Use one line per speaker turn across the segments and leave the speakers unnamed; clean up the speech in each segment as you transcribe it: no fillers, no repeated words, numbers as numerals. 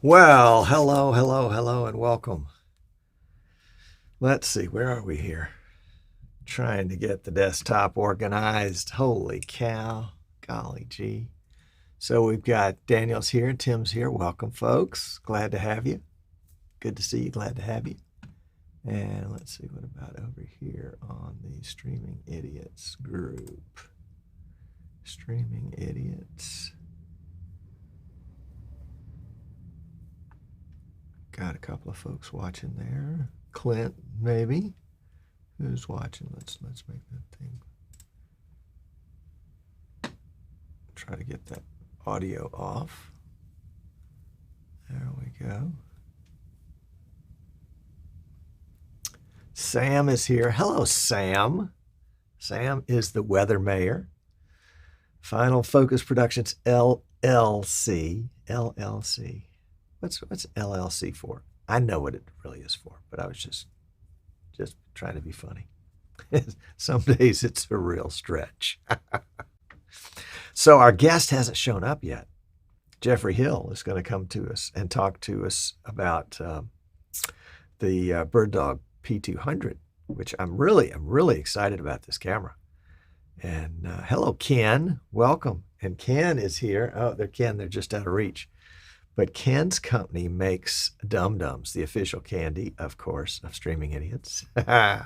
Well, hello, and welcome. Let's see, where are we here? Trying to get the desktop organized. Holy cow, golly gee. So we've got Daniel's here and Tim's here. Welcome, folks. Glad to have you. Good to see you. Glad to have you. And let's see, what about over here on the Streaming Idiots group? Streaming Idiots. Got a couple of folks watching there. Clint, maybe. Who's watching? Let's make that thing. Try to get that audio off. There we go. Sam is here. Hello, Sam. Sam is the weather mayor. Final Focus Productions LLC. LLC. What's LLC for? I know what it really is for, but I was just trying to be funny. Some days it's a real stretch. So our guest hasn't shown up yet. Geoffrey Hill is going to come to us and talk to us about the BirdDog P200, which I'm really excited about this camera. And hello, Ken. Welcome. And Ken is here. Oh, they're just out of reach. But Ken's company makes Dum-Dums, the official candy, of course, of Streaming Idiots. Got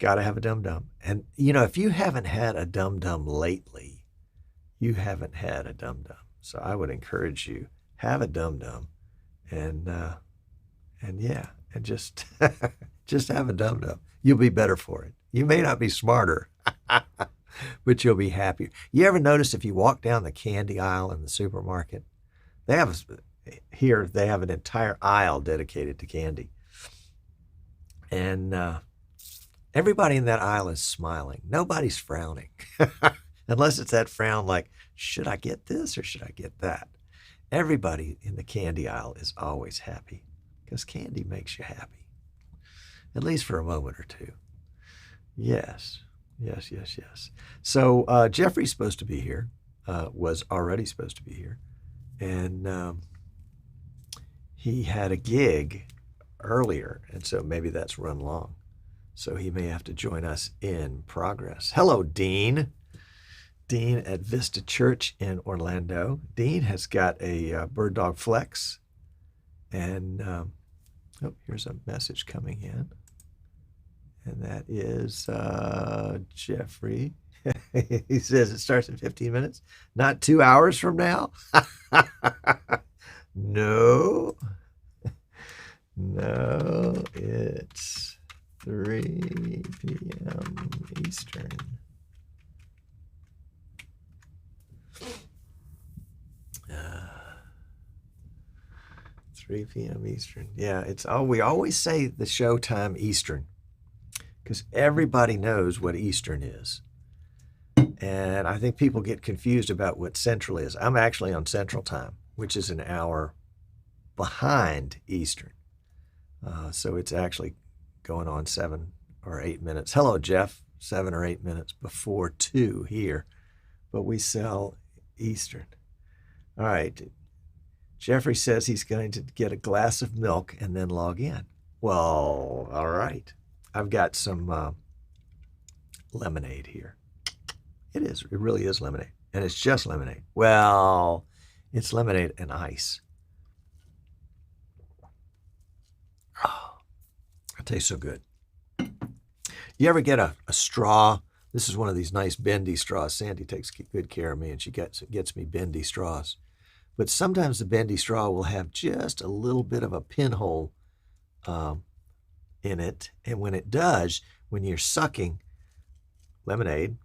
to have a Dum-Dum. And, you know, if you haven't had a Dum-Dum lately, you haven't had a Dum-Dum. So I would encourage you, have a Dum-Dum and just, just have a Dum-Dum. You'll be better for it. You may not be smarter, but you'll be happier. You ever notice if you walk down the candy aisle in the supermarket, they have an entire aisle dedicated to candy. And everybody in that aisle is smiling. Nobody's frowning. Unless it's that frown like, should I get this or should I get that? Everybody in the candy aisle is always happy because candy makes you happy, at least for a moment or two. Yes. So Geoffrey's supposed to be here, was already supposed to be here. And he had a gig earlier, and so maybe that's run long. So he may have to join us in progress. Hello, Dean. Dean at Vista Church in Orlando. Dean has got a BirdDog Flex. And here's a message coming in. And that is Geoffrey. He says it starts in 15 minutes, not 2 hours from now. No, it's 3 p.m. Eastern. 3 p.m. Eastern. Yeah, we always say the show time Eastern because everybody knows what Eastern is. And I think people get confused about what Central is. I'm actually on Central Time, which is an hour behind Eastern. So it's actually going on 7 or 8 minutes. Hello, Jeff. 7 or 8 minutes before 2 here. But we sell Eastern. All right. Geoffrey says he's going to get a glass of milk and then log in. Well, all right. I've got some lemonade here. It really is lemonade. And it's just lemonade. Well, it's lemonade and ice. Oh, it tastes so good. You ever get a straw? This is one of these nice bendy straws. Sandy takes good care of me, and she gets me bendy straws. But sometimes the bendy straw will have just a little bit of a pinhole in it. And when it does, when you're sucking lemonade,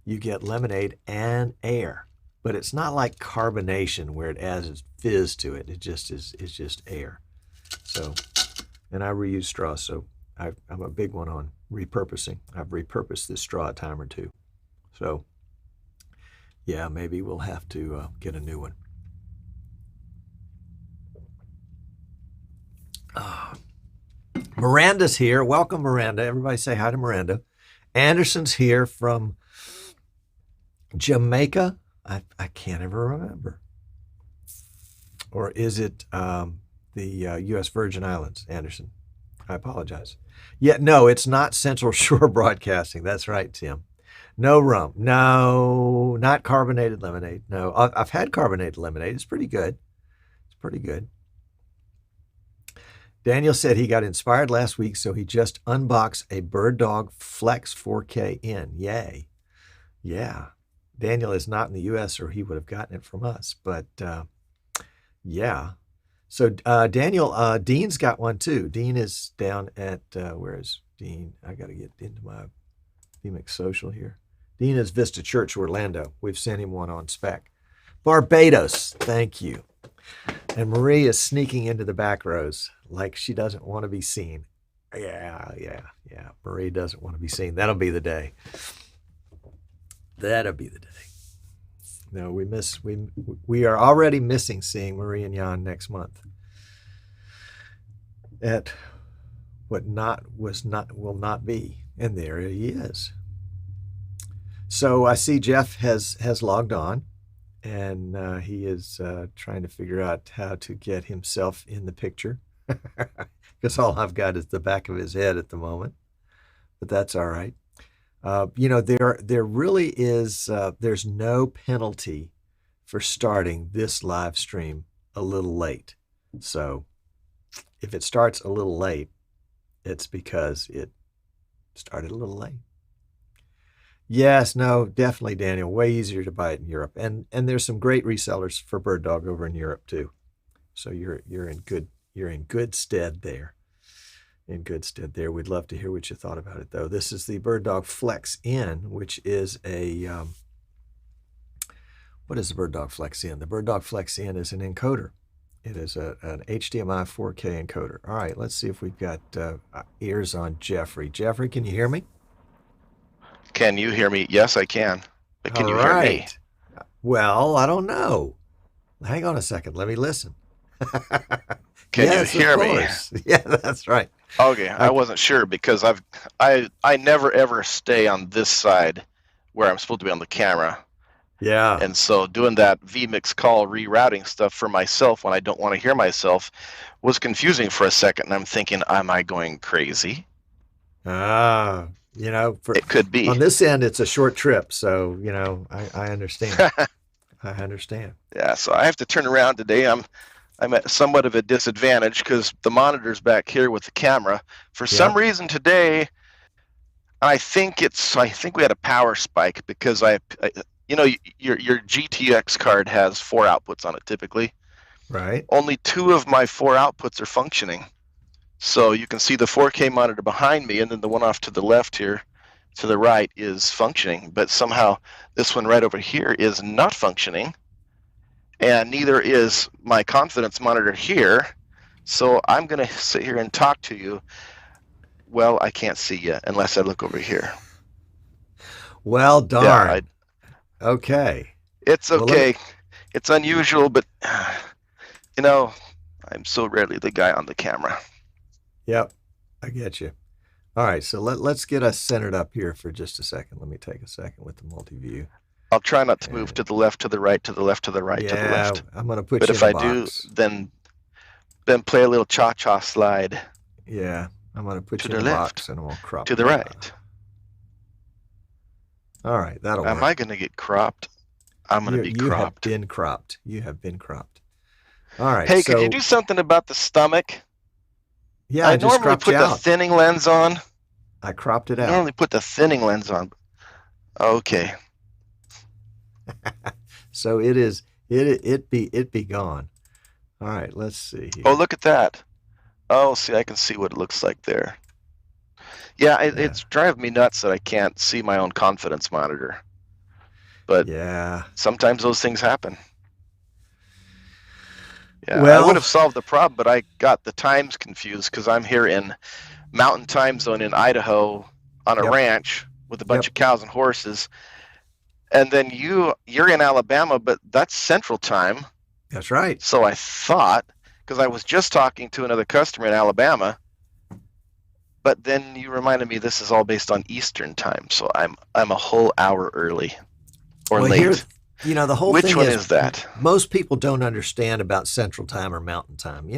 you get lemonade and air, but it's not like carbonation where it adds fizz to it. It just is just air. So, and I reuse straws, so I'm a big one on repurposing. I've repurposed this straw a time or two. So, yeah, maybe we'll have to get a new one. Miranda's here. Welcome, Miranda. Everybody say hi to Miranda. Anderson's here from Jamaica. I can't ever remember. Or is it the U.S. Virgin Islands, Anderson? I apologize. Yeah, no, it's not Central Shore Broadcasting. That's right, Tim. No rum. No, not carbonated lemonade. No, I've had carbonated lemonade. It's pretty good. It's pretty good. Daniel said he got inspired last week, so he just unboxed a BirdDog Flex 4K-N. Yay. Yeah. Daniel is not in the U.S., or he would have gotten it from us. But, yeah. So, Daniel, Dean's got one, too. Dean is down at, where is Dean? I got to get into my PMX social here. Dean is Vista Church, Orlando. We've sent him one on spec. Barbados, thank you. And Marie is sneaking into the back rows like she doesn't want to be seen. Yeah. Marie doesn't want to be seen. That'll be the day. That'll be the day. No, we are already missing seeing Marie and Jan next month at what will not be. And there he is. So I see Jeff has logged on, and he is trying to figure out how to get himself in the picture, because all I've got is the back of his head at the moment, but that's all right. There really is, there's no penalty for starting this live stream a little late. So if it starts a little late, it's because it started a little late. Yes, no, definitely, Daniel. Way easier to buy it in Europe, and there's some great resellers for BirdDog over in Europe too. So you're in good stead there. In good stead there. We'd love to hear what you thought about it, though. This is the BirdDog Flex N, which is a what is the BirdDog Flex N? The BirdDog Flex N is an encoder. It is an HDMI 4K encoder. All right, let's see if we've got ears on Geoffrey. Geoffrey, can you hear me?
Can you hear me? Yes, I can. But can you hear me?
Well, I don't know. Hang on a second. Let me listen.
Can you hear me?
Yeah, that's right.
Okay, I wasn't sure because I never ever stay on this side where I'm supposed to be on the camera.
Yeah.
And so doing that vMix call rerouting stuff for myself when I don't want to hear myself was confusing for a second. And I'm thinking, am I going crazy?
It
could be.
On this end, it's a short trip, so I understand. I understand.
Yeah, so I have to turn around today. I'm at somewhat of a disadvantage because the monitor's back here with the camera. For some reason today, I think we had a power spike because your GTX card has 4 outputs on it typically.
Right.
Only 2 of my 4 outputs are functioning. So you can see the 4K monitor behind me, and then the one off to the left here, to the right, is functioning. But somehow this one right over here is not functioning, and neither is my confidence monitor here. So I'm going to sit here and talk to you. Well, I can't see you unless I look over here.
Well, darn.
Yeah,
okay.
It's okay. It's unusual, but, I'm so rarely the guy on the camera.
Yep, I get you. All right, so let's get us centered up here for just a second. Let me take a second with the multi-view.
I'll try not to move to the left, to the right, to the left, to the right, to the left.
Yeah, I'm going to put you in a box.
But if I do, then play a little cha-cha slide.
Yeah, I'm going to put you in a box, and we'll crop
to the right.
All right, that'll work.
Am I going to get cropped? I'm going to be cropped.
You have been cropped. You have been cropped. All right.
Hey, could you do something about the stomach?
Yeah,
I normally put the thinning lens on.
I cropped it out.
I normally put the thinning lens on. Okay.
So it be gone. All right, let's see here.
Oh, look at that. Oh, see, I can see what it looks like there. Yeah, it's driving me nuts that I can't see my own confidence monitor. But sometimes those things happen. Yeah, well, I would have solved the problem, but I got the times confused because I'm here in Mountain Time Zone in Idaho on a ranch with a bunch of cows and horses. And then you're in Alabama, but that's Central Time.
That's right.
So I thought, because I was just talking to another customer in Alabama, but then you reminded me this is all based on Eastern Time, so I'm a whole hour early or late.
The whole
Which
thing
one
is
is that?
most people don't understand about Central Time or Mountain Time. They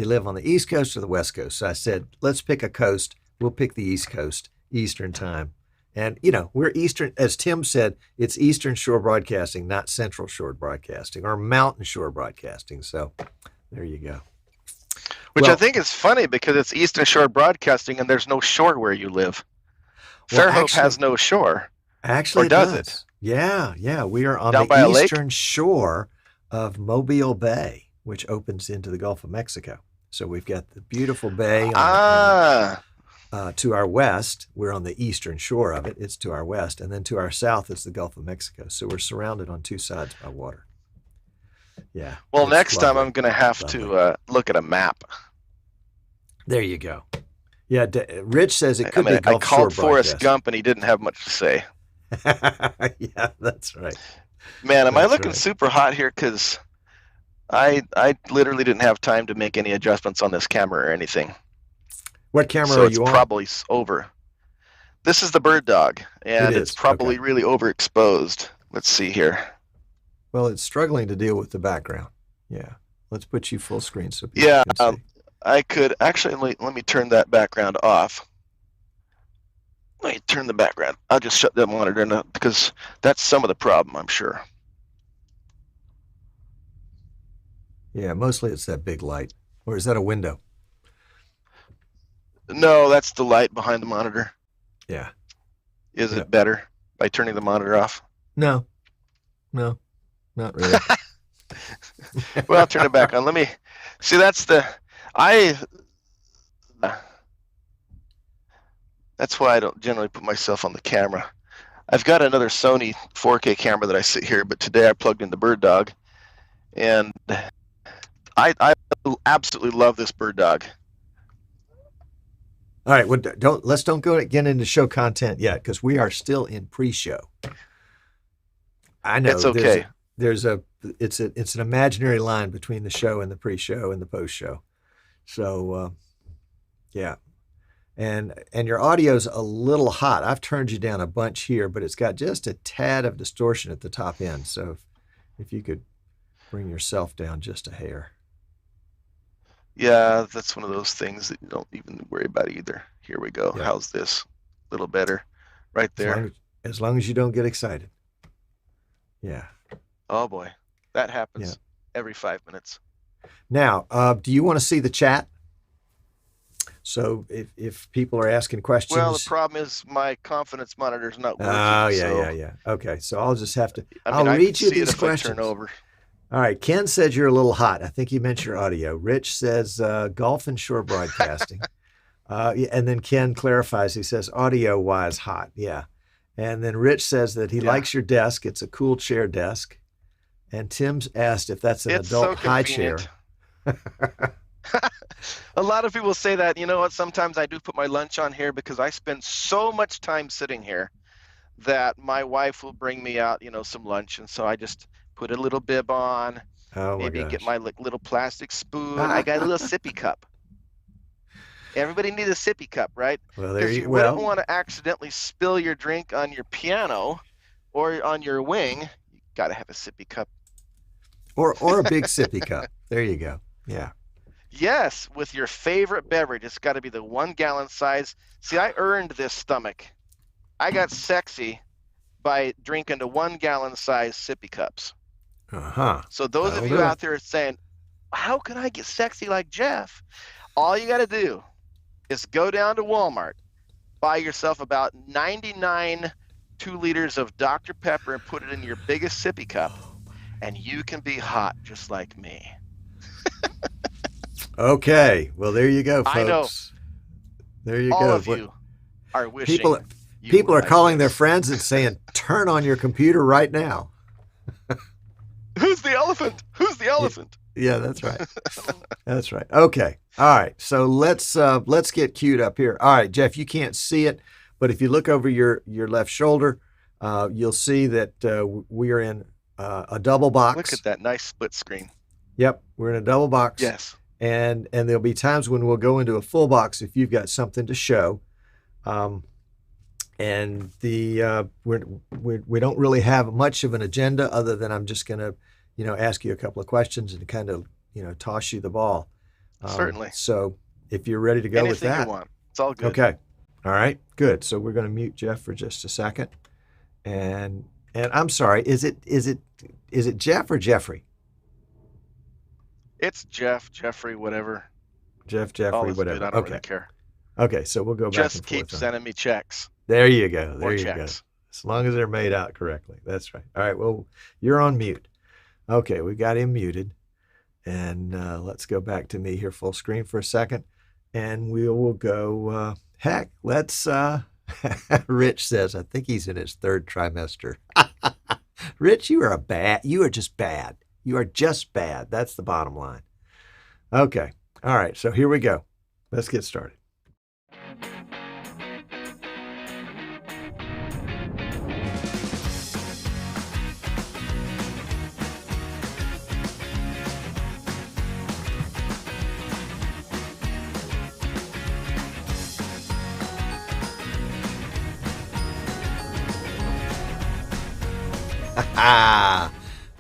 live on the East Coast or the West Coast. So I said, let's pick a coast. We'll pick the East Coast, Eastern Time. And, we're Eastern, as Tim said, it's Eastern Shore Broadcasting, not Central Shore Broadcasting or Mountain Shore Broadcasting. So there you go.
Which I think is funny because it's Eastern Shore Broadcasting and there's no shore where you live. Fairhope has no shore.
Actually,
or does it?
Yeah. We are on
Down
the
by a
eastern
lake?
shore of Mobile Bay, which opens into the Gulf of Mexico. So we've got the beautiful bay to our west. We're on the eastern shore of it. It's to our west. And then to our south is the Gulf of Mexico. So we're surrounded on two sides by water. Yeah.
Well, next time I'm going to have to look at a map.
There you go. Yeah, Rich says it could be Gulf
I
Shore
called Forrest Gump and he didn't have much to say.
Yeah, that's right.
Man, am I looking super hot here? Because I literally didn't have time to make any adjustments on this camera or anything.
What camera are you on?
So it's probably over. This is the BirdDog, and it's probably really overexposed. Let's see here.
Well, it's struggling to deal with the background. Yeah. Let's put you full screen so people can see.
I could actually, let me turn that background off. Let me turn the background. I'll just shut that monitor down because that's some of the problem, I'm sure.
Yeah, mostly it's that big light. Or is that a window?
No, that's the light behind the monitor.
Yeah.
Is it better by turning the monitor off?
No, not really.
Well, I'll turn it back on. Let me see. That's why I don't generally put myself on the camera. I've got another Sony 4K camera that I sit here, but today I plugged in the BirdDog, and I absolutely love this BirdDog.
All right, well, let's don't get into show content yet because we are still in pre-show. I know
it's okay.
It's an imaginary line between the show and the pre-show and the post-show. So, yeah. And your audio's a little hot. I've turned you down a bunch here, but it's got just a tad of distortion at the top end. So if you could bring yourself down just a hair.
Yeah, that's one of those things that you don't even worry about either. Here we go. Yeah. How's this? A little better. Right there.
As long as you don't get excited. Yeah.
Oh, boy. That happens every 5 minutes.
Now, do you want to see the chat? So if people are asking questions.
Well, the problem is my confidence monitor is not working.
Oh, yeah. Okay, so I'll just have to. I'll read you these questions.
I turn over.
All right. Ken says you're a little hot. I think you meant your audio. Rich says Gulf and Shore Broadcasting. And then Ken clarifies. He says audio-wise hot. Yeah. And then Rich says that he likes your desk. It's a cool chair desk. And Tim's asked if that's an adult high chair.
A lot of people say that. You know what? Sometimes I do put my lunch on here because I spend so much time sitting here that my wife will bring me out, some lunch. And so I just put a little bib on, maybe get my little plastic spoon. I got a little sippy cup. Everybody needs a sippy cup, right?
Well,
Because you wouldn't want to accidentally spill your drink on your piano or on your wing. You got to have a sippy cup.
Or a big sippy cup. There you go. Yeah.
Yes, with your favorite beverage. It's got to be the 1 gallon size. See, I earned this stomach. I got sexy by drinking the 1 gallon size sippy cups. So those of you out there saying, how can I get sexy like Jeff? All you got to do is go down to Walmart, buy yourself about 99 2 liters of Dr. Pepper and put it in your biggest sippy cup, and you can be hot just like me.
Okay. Well, there you go, folks.
I know.
There you
All
go.
of you are wishing.
People are calling their friends and saying, turn on your computer right now.
Who's the elephant? Who's the elephant?
Yeah, that's right. That's right. Okay. All right. So let's get queued up here. All right, Jeff, you can't see it, but if you look over your left shoulder, you'll see that we are in a double box.
Look at that nice split screen.
Yep, we're in a double box.
Yes.
And there'll be times when we'll go into a full box if you've got something to show. And we don't really have much of an agenda other than I'm just going to, ask you a couple of questions and kind of, toss you the ball.
Certainly.
So if you're ready to go with
Anything you
that.
want. It's all good.
Okay. All right, good. So we're going to mute Jeff for just a second. And I'm sorry, is it Jeff or Jeffrey?
It's Jeffrey, whatever.
Jeffrey,
All is
whatever.
good. I don't
Okay.
really care.
Okay, so we'll go back
Just
and
keep
forth.
sending me checks.
There you go. There
Or
you
checks.
go. As long as they're made out correctly. That's right. All right, well, you're on mute. Okay, we got him muted. And let's go back to me here full screen for a second. And we will go, let's, Rich says, I think he's in his third trimester. Rich, you are just bad. You are just bad. That's the bottom line. Okay. All right. So here we go. Let's get started.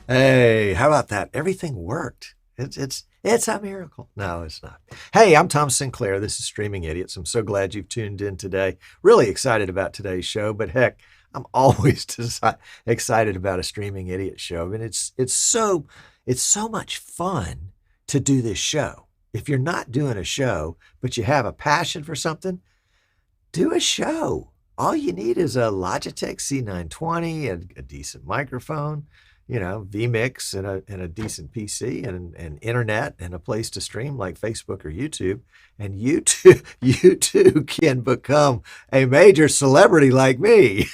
Hey, how about that? Everything worked. It's a miracle. No, it's not. Hey, I'm Tom Sinclair. This is Streaming Idiots. I'm so glad you've tuned in today. Really excited about today's show, but heck, I'm always excited about a Streaming Idiot show. I mean, it's so much fun to do this show. If you're not doing a show, but you have a passion for something, do a show. All you need is a Logitech C920 and a decent microphone, vMix and a decent PC and internet and a place to stream like Facebook or YouTube. And you too can become a major celebrity like me.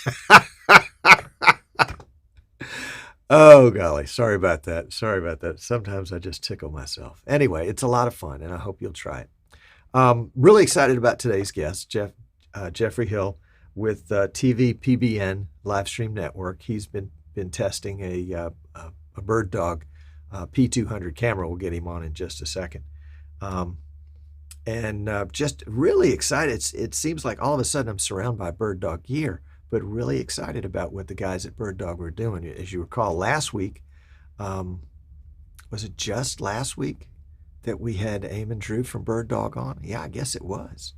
Oh, golly. Sorry about that. Sometimes I just tickle myself. Anyway, it's a lot of fun, and I hope you'll try it. Really excited about today's guest, Geoffrey Hill with TVpbn Livestream Network. He's been testing a BirdDog P200 camera. We'll get him on in just a second. Just really excited. It seems like all of a sudden I'm surrounded by BirdDog gear, but really excited about what the guys at BirdDog were doing. As you recall, last week, was it just last week that we had Eamon Drew from BirdDog on? Yeah, I guess it was.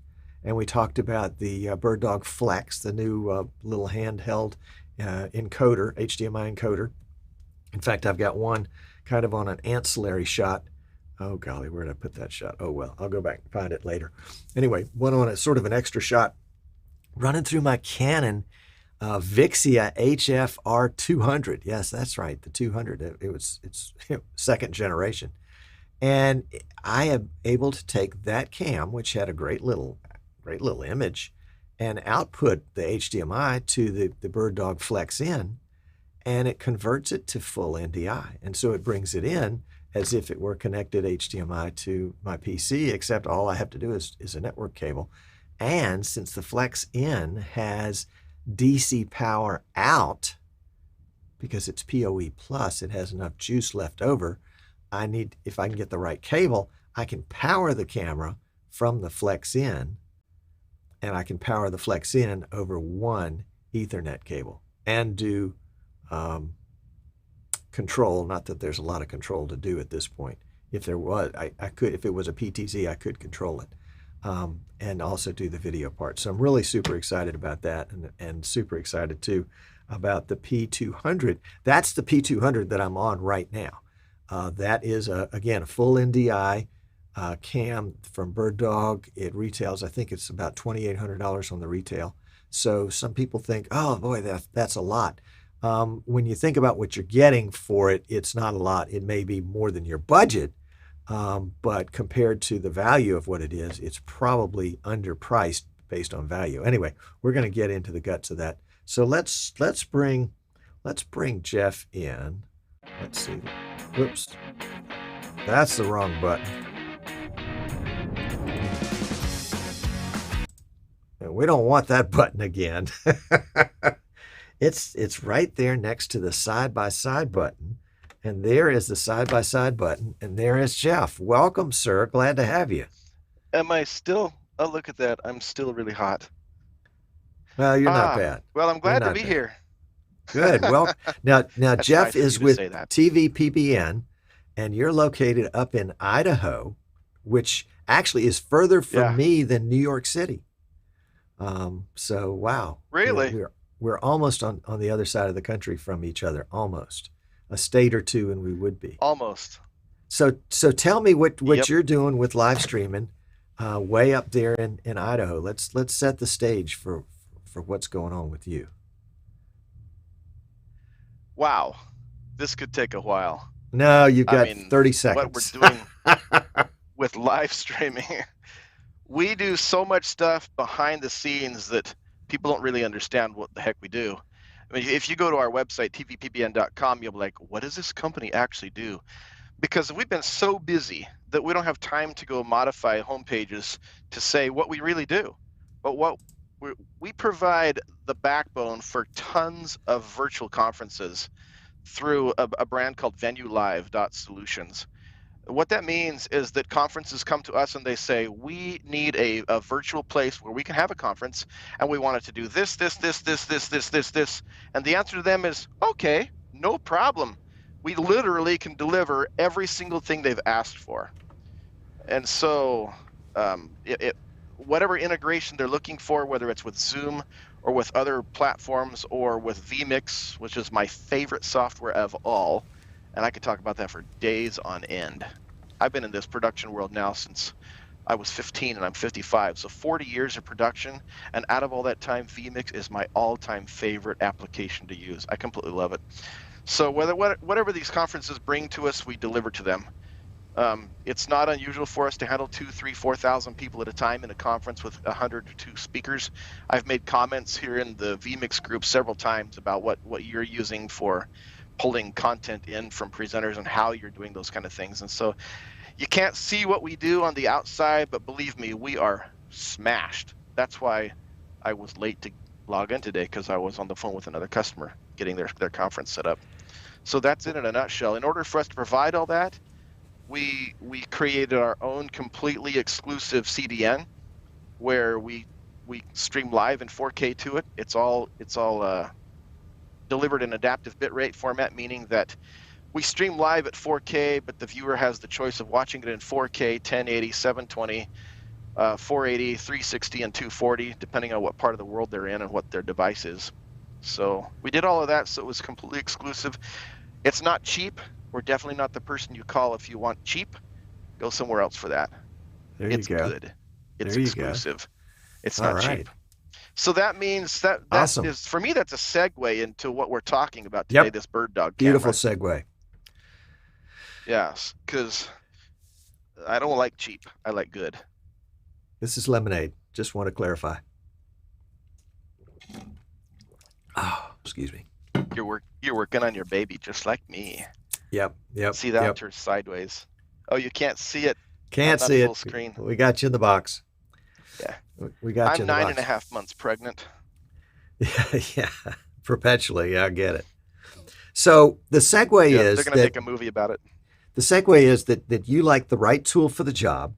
And we talked about the BirdDog Flex, the new little handheld encoder, HDMI encoder. In fact, I've got one kind of on an ancillary shot. Oh, golly, where did I put that shot? Oh, well, I'll go back and find it later. Anyway, one on a sort of an extra shot running through my Canon Vixia HFR 200. Yes, that's right, the 200. It's second generation. And I am able to take that cam, which had a great little image, and output the HDMI to the BirdDog Flex in, and it converts it to full NDI. And so it brings it in as if it were connected HDMI to my PC, except all I have to do is a network cable. And since the Flex in has DC power out, because it's PoE plus, it has enough juice left over. If I can get the right cable, I can power the camera from the Flex in, and I can power the Flex in over one Ethernet cable and do control. Not that there's a lot of control to do at this point. If there was, I could, if it was a PTZ, I could control it and also do the video part. So I'm really super excited about that, and super excited too about the P200. That's the P200 that I'm on right now. That is, again, a full NDI cam from BirdDog. It retails, I think it's about $2,800 on the retail. So some people think, oh boy, that's a lot. When you think about what you're getting for it, it's not a lot. It may be more than your budget, but compared to the value of what it is, it's probably underpriced based on value. Anyway, we're going to get into the guts of that. So let's bring Jeff in. Let's see. Whoops, that's the wrong button. We don't want that button again. It's right there next to the side-by-side button. And there is the side-by-side button. And there is Jeff. Welcome, sir. Glad to have you.
Am I still? Oh, look at that. I'm still really hot.
Well, you're not bad.
Well, I'm
You're
glad to
not
be
bad.
here.
Good. Well, now
That's
Jeff
nice of
is
you to
with
say that.
TVpbn, and you're located up in Idaho, which actually is further from
Yeah.
me than New York City. So wow,
Really?
we're almost on the other side of the country from each other, almost a state or two, and we would be.
Almost.
So tell me what
Yep.
you're doing with live streaming, way up there in Idaho. Let's set the stage for what's going on with you.
Wow. This could take a while.
No, you've got
I mean,
30
what we're
seconds.
doing with live streaming, we do so much stuff behind the scenes that people don't really understand what the heck we do. I mean, if you go to our website, tvpbn.com, you'll be like, what does this company actually do? Because we've been so busy that we don't have time to go modify homepages to say what we really do. But what we provide the backbone for tons of virtual conferences through a brand called VenueLive.Solutions. What that means is that conferences come to us and they say, we need a virtual place where we can have a conference, and we want it to do this, this, this, this, this, this, this, this. And the answer to them is, okay, no problem. We literally can deliver every single thing they've asked for. And so whatever integration they're looking for, whether it's with Zoom or with other platforms or with vMix, which is my favorite software of all, and I could talk about that for days on end. I've been in this production world now since I was 15 and I'm 55, so 40 years of production, and out of all that time, vMix is my all-time favorite application to use. I completely love it. So whatever these conferences bring to us, we deliver to them. It's not unusual for us to handle 2,000, 3,000, 4,000 people at a time in a conference with 100 to 2 speakers. I've made comments here in the vMix group several times about what you're using for pulling content in from presenters and how you're doing those kind of things. And so you can't see what we do on the outside, but believe me, we are smashed. That's why I was late to log in today, because I was on the phone with another customer getting their conference set up. So that's it in a nutshell. In order for us to provide all that, we created our own completely exclusive CDN where we stream live in 4K to it. It's all delivered in adaptive bitrate format, meaning that we stream live at 4K, but the viewer has the choice of watching it in 4K, 1080, 720, 480, 360, and 240, depending on what part of the world they're in and what their device is. So we did all of that, so it was completely exclusive. It's not cheap. We're definitely not the person you call if you want cheap. Go somewhere else for that. It's good. It's exclusive. It's not cheap. So that means that
awesome.
is, for me, that's a segue into what we're talking about today, this BirdDog camera.
Beautiful segue.
Yes, because I don't like cheap. I like good.
This is lemonade. Just want to clarify. Oh, excuse me.
You're working on your baby just like me.
Yep.
See that turn sideways. Oh, you can't see it.
Can't see it.
Full screen.
We got you in the box.
Yeah.
We got you in the box.
I'm 9.5 months pregnant.
Yeah. Perpetually. Yeah, I get it. So the segue is
they're going to make a movie about it.
The segue is that you like the right tool for the job,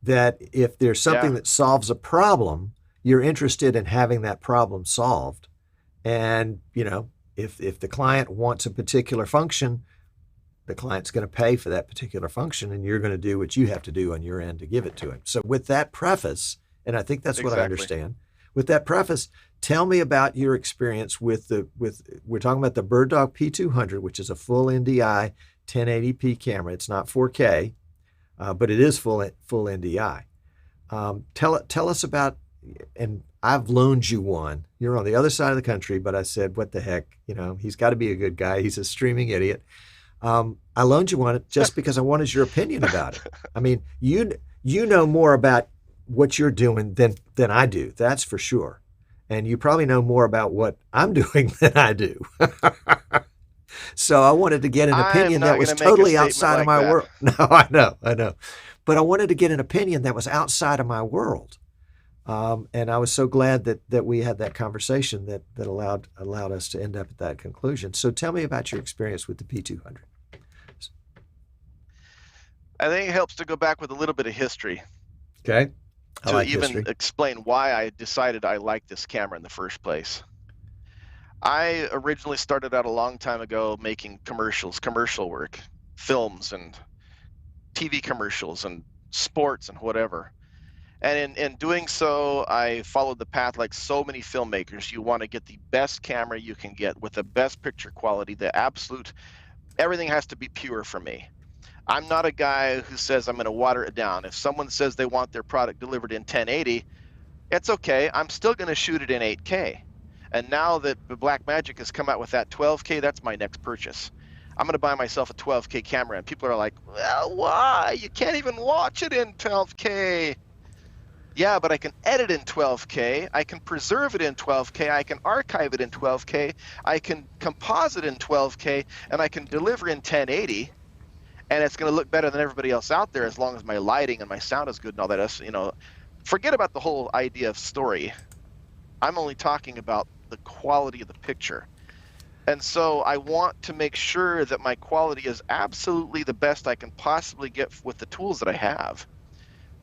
that if there's something that solves a problem, you're interested in having that problem solved. And, if the client wants a particular function, the client's going to pay for that particular function, and you're going to do what you have to do on your end to give it to him. So with that preface, and I think that's what I understand, with that preface, tell me about your experience with we're talking about the BirdDog P200, which is a full NDI 1080p camera. It's not 4K, but it is full NDI. Tell us about, and I've loaned you one. You're on the other side of the country, but I said, what the heck? He's got to be a good guy. He's a streaming idiot. I loaned you one just because I wanted your opinion about it. I mean, you know more about what you're doing than I do. That's for sure. And you probably know more about what I'm doing than I do. So I wanted to get an opinion that was totally outside of my world. No, I know. But I wanted to get an opinion that was outside of my world. And I was so glad that we had that conversation that allowed us to end up at that conclusion. So tell me about your experience with the P200.
I think it helps to go back with a little bit of history.
Okay. I
to
like
even
history.
explain why I decided I liked this camera in the first place. I originally started out a long time ago making commercial work, films and TV commercials and sports and whatever. And in doing so, I followed the path like so many filmmakers. You want to get the best camera you can get with the best picture quality, the absolute, everything has to be pure for me. I'm not a guy who says I'm going to water it down. If someone says they want their product delivered in 1080, it's okay. I'm still going to shoot it in 8K. And now that the Blackmagic has come out with that 12K, that's my next purchase. I'm going to buy myself a 12K camera. And people are like, well, why? You can't even watch it in 12K. Yeah, but I can edit in 12K. I can preserve it in 12K. I can archive it in 12K. I can composite in 12K. And I can deliver in 1080. And it's going to look better than everybody else out there as long as my lighting and my sound is good and all that. You know, forget about the whole idea of story. I'm only talking about the quality of the picture. And so I want to make sure that my quality is absolutely the best I can possibly get with the tools that I have.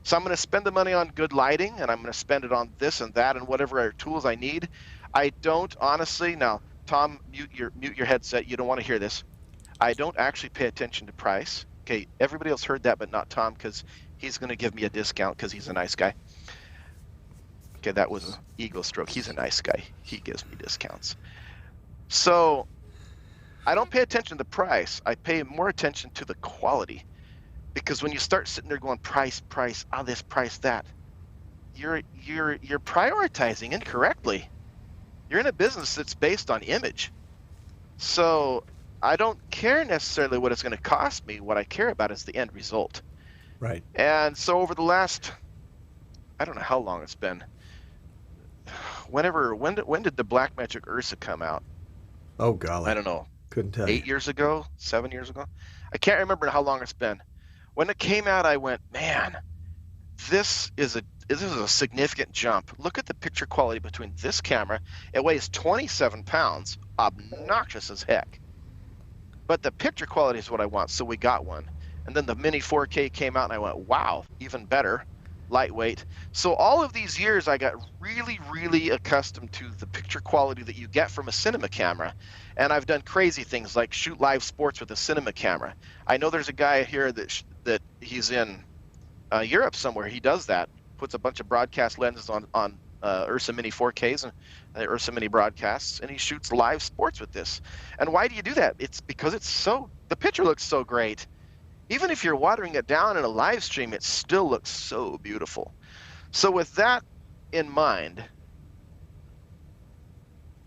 So I'm going to spend the money on good lighting, and I'm going to spend it on this and that and whatever other tools I need. I don't honestly, now, Tom, mute your headset. You don't want to hear this. I don't actually pay attention to price. Okay, everybody else heard that, but not Tom, because he's going to give me a discount because he's a nice guy. Okay, that was an ego stroke. He's a nice guy. He gives me discounts. So I don't pay attention to the price. I pay more attention to the quality. Because when you start sitting there going price, this, price, that, you're prioritizing incorrectly. You're in a business that's based on image. So I don't care necessarily what it's going to cost me. What I care about is the end result.
Right.
And so over the last, I don't know how long it's been. When did the Blackmagic Ursa come out?
Oh, golly.
I don't know.
Couldn't tell
8
you.
years ago? 7 years ago? I can't remember how long it's been. When it came out, I went, man, this is a significant jump. Look at the picture quality between this camera. It weighs 27 pounds, obnoxious as heck. But the picture quality is what I want, so we got one. And then the Mini 4K came out, and I went, wow, even better, lightweight. So all of these years, I got really, really accustomed to the picture quality that you get from a cinema camera. And I've done crazy things like shoot live sports with a cinema camera. I know there's a guy here that he's in Europe somewhere. He does that, puts a bunch of broadcast lenses on Ursa Mini 4Ks and Ursa Mini broadcasts, and he shoots live sports with this. And why do you do that? It's because the picture looks so great. Even if you're watering it down in a live stream, it still looks so beautiful. So with that in mind,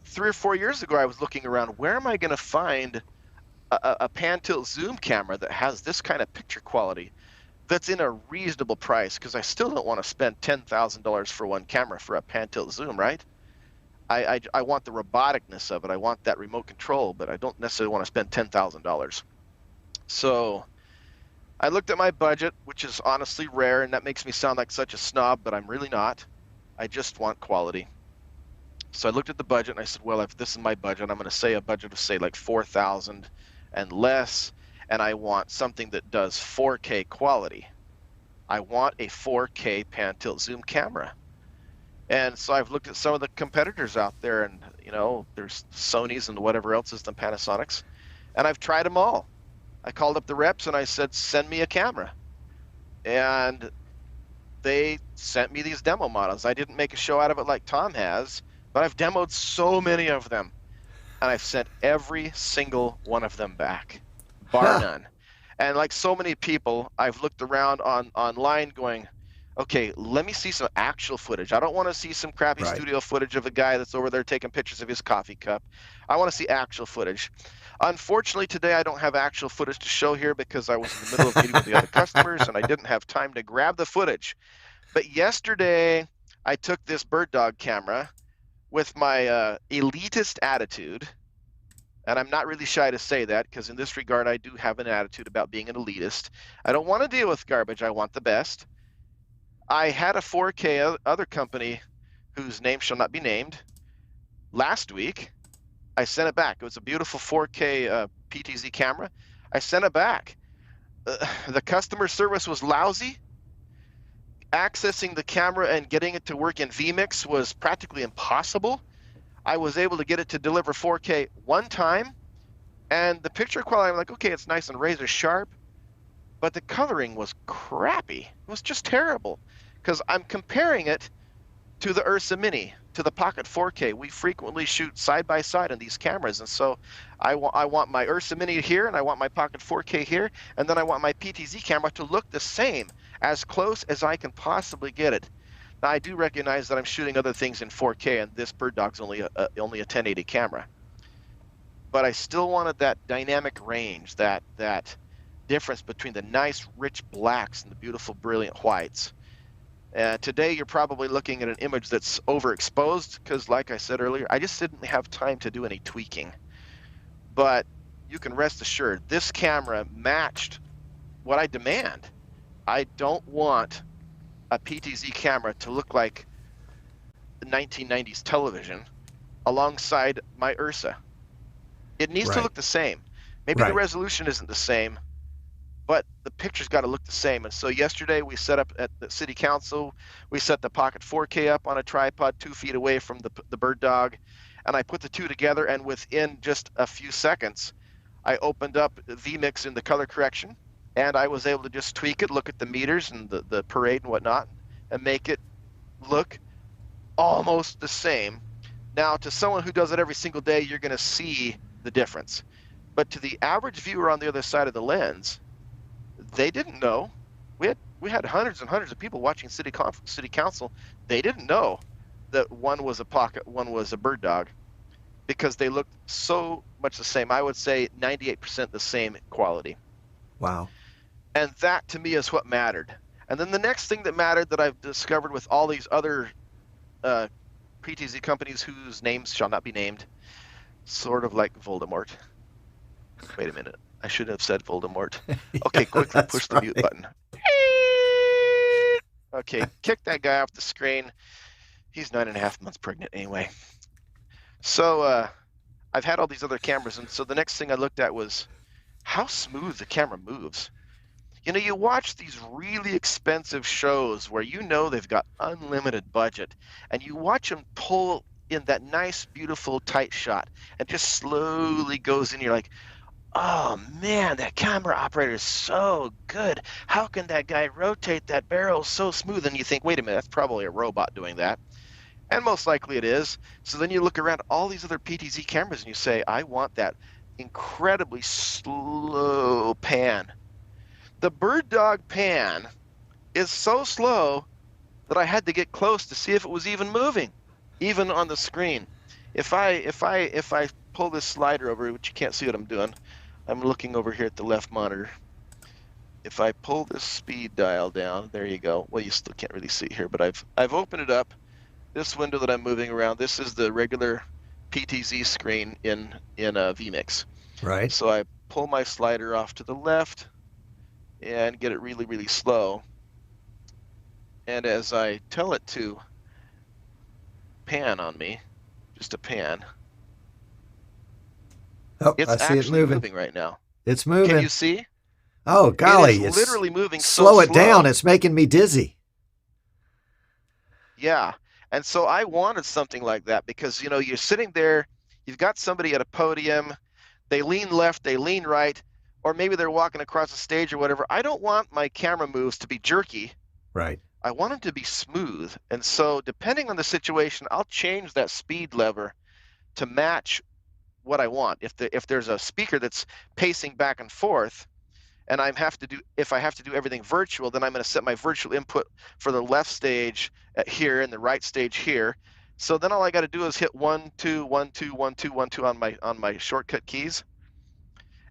3 or 4 years ago, I was looking around, where am I going to find a pan tilt zoom camera that has this kind of picture quality that's in a reasonable price? Because I still don't want to spend $10,000 for one camera for a pan tilt zoom, right? I want the roboticness of it. I want that remote control, but I don't necessarily want to spend $10,000. So I looked at my budget, which is honestly rare, and that makes me sound like such a snob, but I'm really not. I just want quality. So I looked at the budget and I said, well, if this is my budget, I'm going to say a budget of say like 4,000 and less, and I want something that does 4K quality. I want a 4K pan tilt zoom camera. And so I've looked at some of the competitors out there, and you know, there's Sony's and whatever else is the Panasonics, and I've tried them all. I called up the reps and I said, send me a camera. And they sent me these demo models. I didn't make a show out of it like Tom has, but I've demoed so many of them, and I've sent every single one of them back, bar none. And like so many people, I've looked around online going, okay, let me see some actual footage. I don't want to see some crappy studio footage of a guy that's over there taking pictures of his coffee cup. I want to see actual footage. Unfortunately, today I don't have actual footage to show here because I was in the middle of meeting with the other customers and I didn't have time to grab the footage. But yesterday, I took this BirdDog camera with my elitist attitude, and I'm not really shy to say that because in this regard, I do have an attitude about being an elitist. I don't want to deal with garbage. I want the best. I had a 4K other company whose name shall not be named last week. I sent it back. It was a beautiful 4K PTZ camera. I sent it back. The customer service was lousy. accessing the camera and getting it to work in vMix was practically impossible. I was able to get it to deliver 4K one time, and the picture quality, I'm like, okay, it's nice and razor sharp, but the coloring was crappy. It was just terrible, because I'm comparing it to the Ursa Mini, to the Pocket 4K. We frequently shoot side by side on these cameras, and so I want my Ursa Mini here, and I want my Pocket 4K here, and then I want my PTZ camera to look the same, as close as I can possibly get it. Now, I do recognize that I'm shooting other things in 4K, and this BirdDog's only a 1080 camera. But I still wanted that dynamic range, that difference between the nice, rich blacks and the beautiful, brilliant whites. Today, you're probably looking at an image that's overexposed because, like I said earlier, I just didn't have time to do any tweaking. But you can rest assured, this camera matched what I demand. I don't want a PTZ camera to look like the 1990s television alongside my Ursa. It needs to look the same. Maybe the resolution isn't the same, but the picture's got to look the same. And so yesterday we set up at the city council, we set the Pocket 4K up on a tripod 2 feet away from the BirdDog, and I put the two together, and within just a few seconds, I opened up vMix in the color correction, and I was able to just tweak it, look at the meters and the parade and whatnot, and make it look almost the same. Now, to someone who does it every single day, you're going to see the difference. But to the average viewer on the other side of the lens, they didn't know. We had hundreds and hundreds of people watching city council. They didn't know that one was a Pocket, one was a BirdDog, because they looked so much the same. I would say 98% the same quality.
Wow.
And that to me is what mattered. And then the next thing that mattered that I've discovered with all these other PTZ companies whose names shall not be named, sort of like Voldemort. Wait a minute. I shouldn't have said Voldemort. Okay, quickly push the mute button. Okay, kick that guy off the screen. He's 9.5 months pregnant anyway. So I've had all these other cameras, and so the next thing I looked at was how smooth the camera moves. You know, you watch these really expensive shows where you know they've got unlimited budget, and you watch them pull in that nice, beautiful, tight shot, and just slowly goes in. You're like, oh man, that camera operator is so good. How can that guy rotate that barrel so smooth? And you think, wait a minute, that's probably a robot doing that. And most likely it is. So then you look around all these other PTZ cameras and you say, I want that incredibly slow pan. The BirdDog pan is so slow that I had to get close to see if it was even moving, even on the screen. If I pull this slider over, which you can't see what I'm doing, I'm looking over here at the left monitor. If I pull this speed dial down, there you go. Well, you still can't really see it here, but I've opened it up. This window that I'm moving around, this is the regular PTZ screen in vMix.
Right.
So I pull my slider off to the left and get it really, really slow. And as I tell it to pan on me, just a pan,
oh,
it's
I see
actually
it moving
right now.
It's moving.
Can you see?
Oh, golly.
It's literally moving
slow
so
it down. It's making me dizzy.
Yeah. And so I wanted something like that because, you know, you're sitting there, you've got somebody at a podium, they lean left, they lean right, or maybe they're walking across the stage or whatever. I don't want my camera moves to be jerky.
Right.
I want them to be smooth. And so depending on the situation, I'll change that speed lever to match what I want. If there's a speaker that's pacing back and forth, and if I have to do everything virtual, then I'm going to set my virtual input for the left stage here and the right stage here. So then all I got to do is hit 1, 2, 1, 2, 1, 2, 1, 2 on my shortcut keys,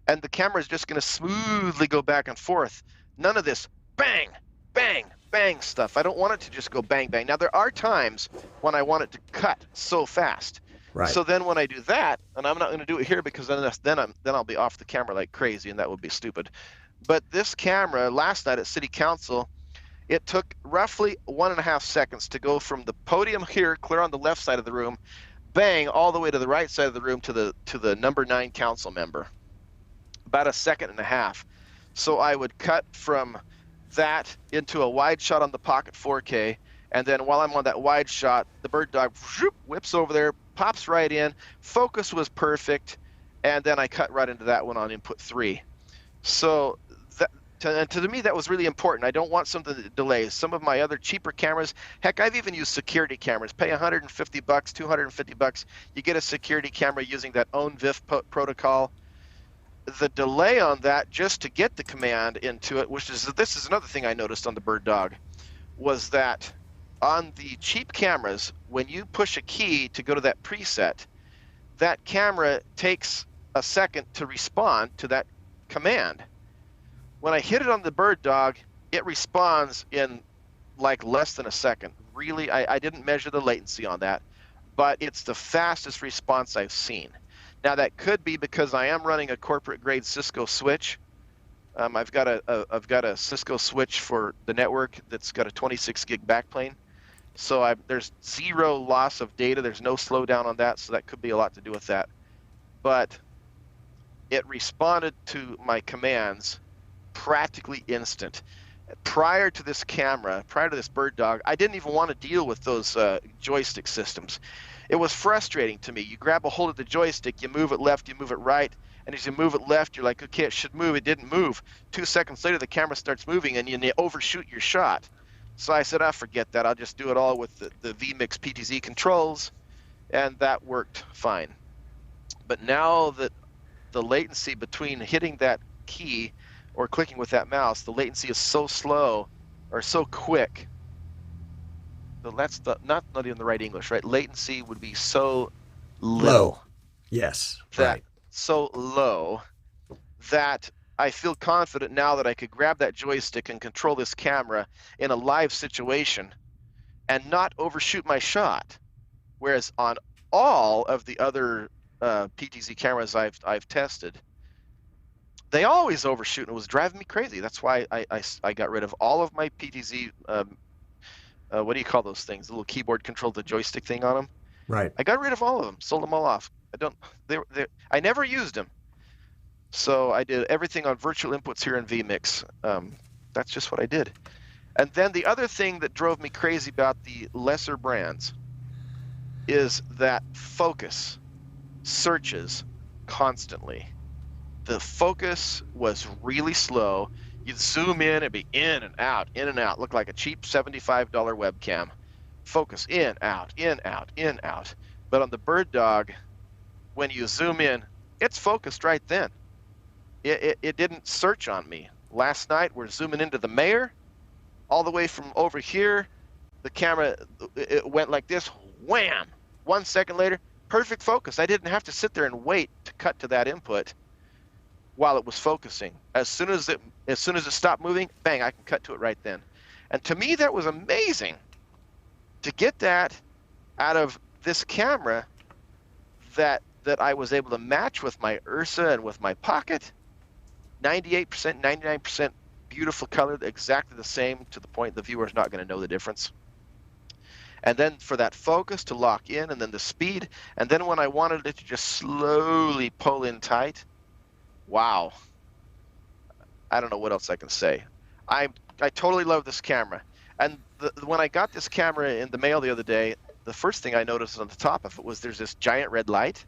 and the camera is just going to smoothly go back and forth. None of this bang, bang, bang stuff. I don't want it to just go bang, bang. Now there are times when I want it to cut so fast.
Right.
So then when I do that, and I'm not going to do it here because then I'll be off the camera like crazy, and that would be stupid. But this camera, last night at City Council, it took roughly 1.5 seconds to go from the podium here, clear on the left side of the room, bang, all the way to the right side of the room to the number 9 council member. About 1.5 seconds. So I would cut from that into a wide shot on the Pocket 4K, and then while I'm on that wide shot, the BirdDog whips over there, pops right in. Focus was perfect, and then I cut right into that one on input 3. So to me, that was really important. I don't want something that delays. Some of my other cheaper cameras, heck, I've even used security cameras. Pay $150, $250, you get a security camera using that own VIF protocol. The delay on that just to get the command into it, this is another thing I noticed on the BirdDog, was that on the cheap cameras, when you push a key to go to that preset, that camera takes a second to respond to that command. When I hit it on the BirdDog, it responds in like less than a second. Really, I didn't measure the latency on that, but it's the fastest response I've seen. Now that could be because I am running a corporate grade Cisco switch. I've got a Cisco switch for the network that's got a 26 gig backplane. So there's zero loss of data. There's no slowdown on that. So that could be a lot to do with that. But it responded to my commands practically instant. Prior to this camera, prior to this BirdDog, I didn't even want to deal with those joystick systems. It was frustrating to me. You grab a hold of the joystick, you move it left, you move it right, and as you move it left, you're like, okay, it should move. It didn't move. 2 seconds later, the camera starts moving, and you overshoot your shot. So I said, forget that. I'll just do it all with the vMix PTZ controls, and that worked fine. But now that the latency between hitting that key or clicking with that mouse, the latency is so slow or so quick. So that's not even the right English, right? Latency would be so low.
Yes,
right. So low that I feel confident now that I could grab that joystick and control this camera in a live situation and not overshoot my shot. Whereas on all of the other PTZ cameras I've tested, they always overshoot, and it was driving me crazy. That's why I got rid of all of my PTZ. What do you call those things? The little keyboard control, the joystick thing on them.
Right.
I got rid of all of them, sold them all off. I never used them. So I did everything on virtual inputs here in vMix. That's just what I did. And then the other thing that drove me crazy about the lesser brands is that focus searches constantly. The focus was really slow. You'd zoom in, it'd be in and out. Looked like a cheap $75 webcam. Focus in, out, in, out, in, out. But on the BirdDog, when you zoom in, it's focused right then. It didn't search on me. Last night, we're zooming into the mayor. All the way from over here, the camera, it went like this, wham! 1 second later, perfect focus. I didn't have to sit there and wait to cut to that input while it was focusing. As soon as it stopped moving, bang, I can cut to it right then. And to me, that was amazing to get that out of this camera that I was able to match with my Ursa and with my Pocket. 98%, 99% beautiful color, exactly the same, to the point the viewer's not going to know the difference. And then for that focus to lock in, and then the speed, and then when I wanted it to just slowly pull in tight, wow. I don't know what else I can say. I totally love this camera. And when I got this camera in the mail the other day, the first thing I noticed on the top of it was there's this giant red light.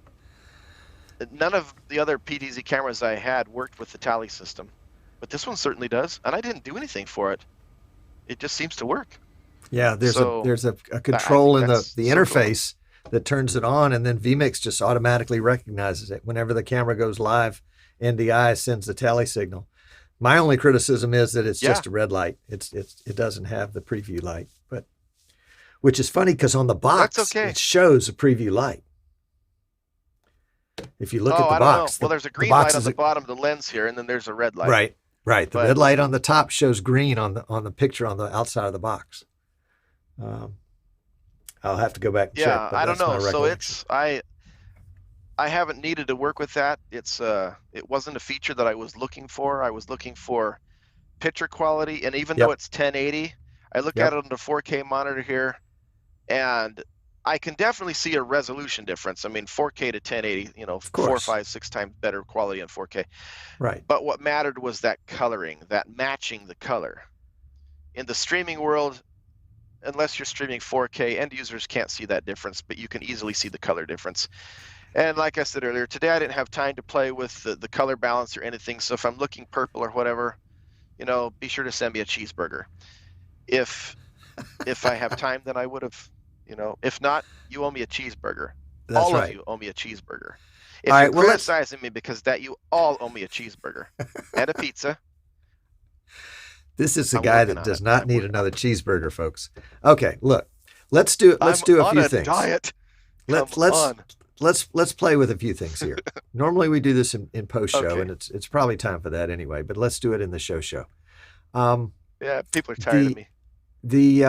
None of the other PTZ cameras I had worked with the tally system, but this one certainly does, and I didn't do anything for it. It just seems to work.
Yeah, there's a control in the interface that turns it on, and then vMix just automatically recognizes it. Whenever the camera goes live, NDI sends the tally signal. My only criticism is that it's just a red light. It doesn't have the preview light, but which is funny because on the box it shows a preview light. If you look at the box,
well, there's a green light on the bottom of the lens here, and then there's a red light.
Right. The red light on the top shows green on the picture on the outside of the box. I'll have to go back and check. But
I don't know. So I haven't needed to work with that. It wasn't a feature that I was looking for. I was looking for picture quality, and even though it's 1080, I look at it on the 4K monitor here, and I can definitely see a resolution difference. I mean, 4K to 1080, 4, 5, 6 times better quality in 4K.
Right.
But what mattered was that coloring, that matching the color. in the streaming world, unless you're streaming 4K, end users can't see that difference, but you can easily see the color difference. And like I said earlier, today I didn't have time to play with the color balance or anything. So if I'm looking purple or whatever, be sure to send me a cheeseburger. If I have time, then I would have, if not, you owe me a cheeseburger.
That's
all
right.
of you owe me a cheeseburger. If
All
you're
right, well,
criticizing me because that, you all owe me a cheeseburger and a pizza.
This is a
I'm
guy
working
that
on
does
it.
not
I'm
need
working
another cheeseburger, folks. Okay, look, let's do a few
on a
things.
diet.
Let's play with a few things here. Normally we do this in post show,
Okay.
and it's probably time for that anyway. But let's do it in the show.
Yeah, people are tired of me.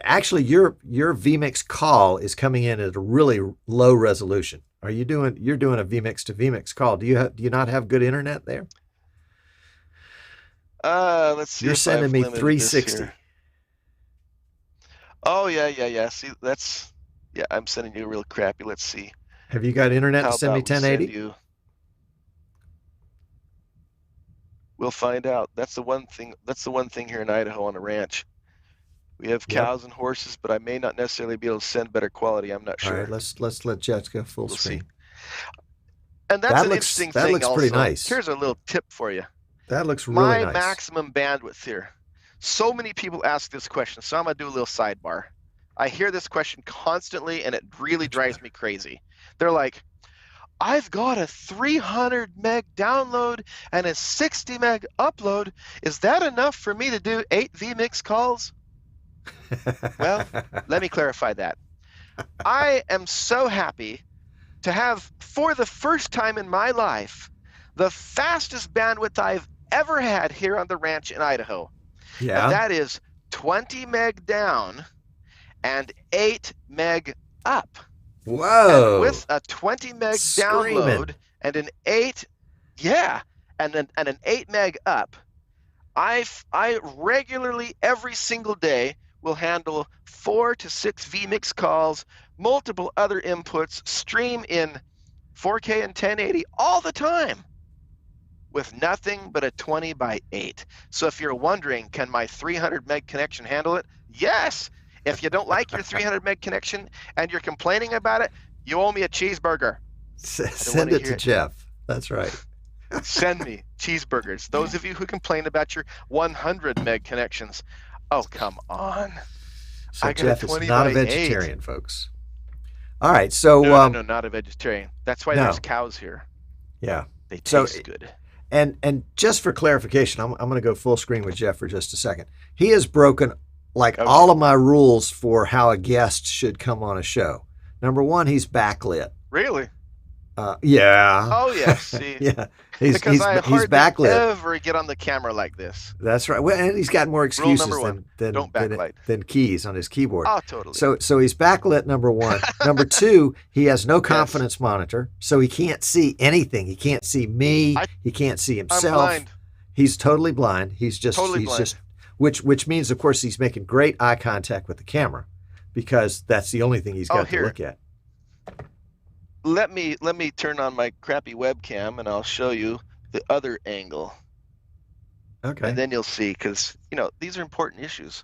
Actually, your vMix call is coming in at a really low resolution. You're doing a vMix to vMix call? Do you not have good internet there?
Let's see.
You're
if
sending
I've
me
limited
360.
this here. Oh yeah. See, I'm sending you real crappy. Let's see.
Have you got internet
How
to send me
about we
1080?
We'll find out. That's the one thing here in Idaho on the ranch. We have cows and horses, but I may not necessarily be able to send better quality. I'm not sure.
All right, let's let Jets go full screen.
See. And that's an interesting thing.
That looks
also.
pretty nice.
Here's a little tip for you.
That looks really nice.
My maximum bandwidth here. So many people ask this question, so I'm gonna do a little sidebar. I hear this question constantly, and it really drives me crazy. They're like, I've got a 300 meg download and a 60 meg upload. Is that enough for me to do 8 vMix calls? Well, let me clarify that. I am so happy to have, for the first time in my life, the fastest bandwidth I've ever had here on the ranch in Idaho.
Yeah.
And that is 20 meg down and 8 meg up.
Whoa.
And with a 20 meg download and an 8 and an 8 meg up, I regularly every single day will handle 4 to 6 vMix calls, multiple other inputs, stream in 4K and 1080 all the time with nothing but a 20 by 8. So if you're wondering, can my 300 meg connection handle it? Yes. If you don't like your 300 meg connection and you're complaining about it, you owe me a cheeseburger.
Send it to Jeff. That's right.
Send me cheeseburgers. Those of you who complain about your 100 meg connections, oh, come on.
So Jeff is not a vegetarian,
8.
Folks. All right, so
no, not a vegetarian. That's why there's cows here.
Yeah,
they taste good.
And just for clarification, I'm going to go full screen with Jeff for just a second. He has broken all of my rules for how a guest should come on a show. Number one, he's backlit.
Really?
Yeah.
Oh yeah. See.
Yeah.
He's
backlit.
Ever get on the camera like this?
That's right. Well, and he's got more excuses than keys on his keyboard.
Oh, totally.
So he's backlit. Number one. Number two, he has no confidence monitor, so he can't see anything. He can't see me. He can't see himself.
I'm blind.
He's totally blind. He's just which means, of course, he's making great eye contact with the camera because that's the only thing he's got to look at.
Let me turn on my crappy webcam and I'll show you the other angle.
Okay.
And then you'll see, because these are important issues.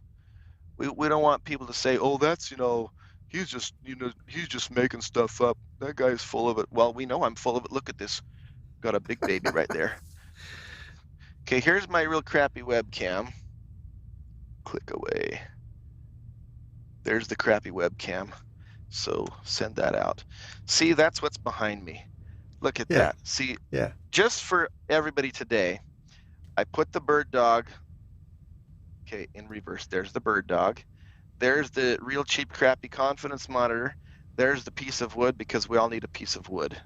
We don't want people to say, oh, that's he's just making stuff up. That guy's full of it. Well, we know I'm full of it. Look at this. Got a big baby right there. Okay, here's my real crappy webcam. Click away. There's the crappy webcam. So send that out. See, that's what's behind me. Look at that. See, just for everybody today, I put the BirdDog, in reverse. There's the BirdDog. There's the real cheap, crappy confidence monitor. There's the piece of wood, because we all need a piece of wood.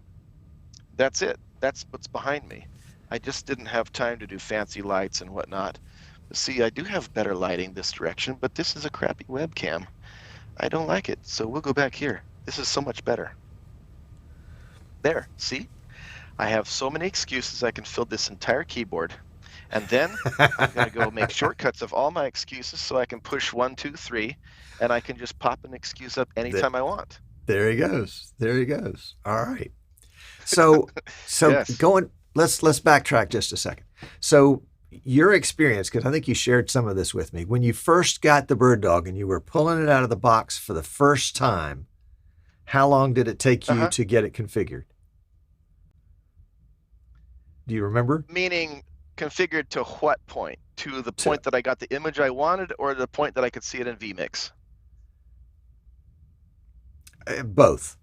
That's it. That's what's behind me. I just didn't have time to do fancy lights and whatnot. But see, I do have better lighting this direction, but this is a crappy webcam. I don't like it, so we'll go back here. This is so much better. There, see? I have so many excuses I can fill this entire keyboard. And then I'm going to go make shortcuts of all my excuses so I can push 1, 2, 3, and I can just pop an excuse up anytime I want.
There he goes. There he goes. All right. So
yes.
let's backtrack just a second. So your experience, because I think you shared some of this with me, when you first got the BirdDog and you were pulling it out of the box for the first time, how long did it take you to get it configured? Do you remember?
Meaning configured to what point? To the point that I got the image I wanted, or the point that I could see it in vMix?
Both.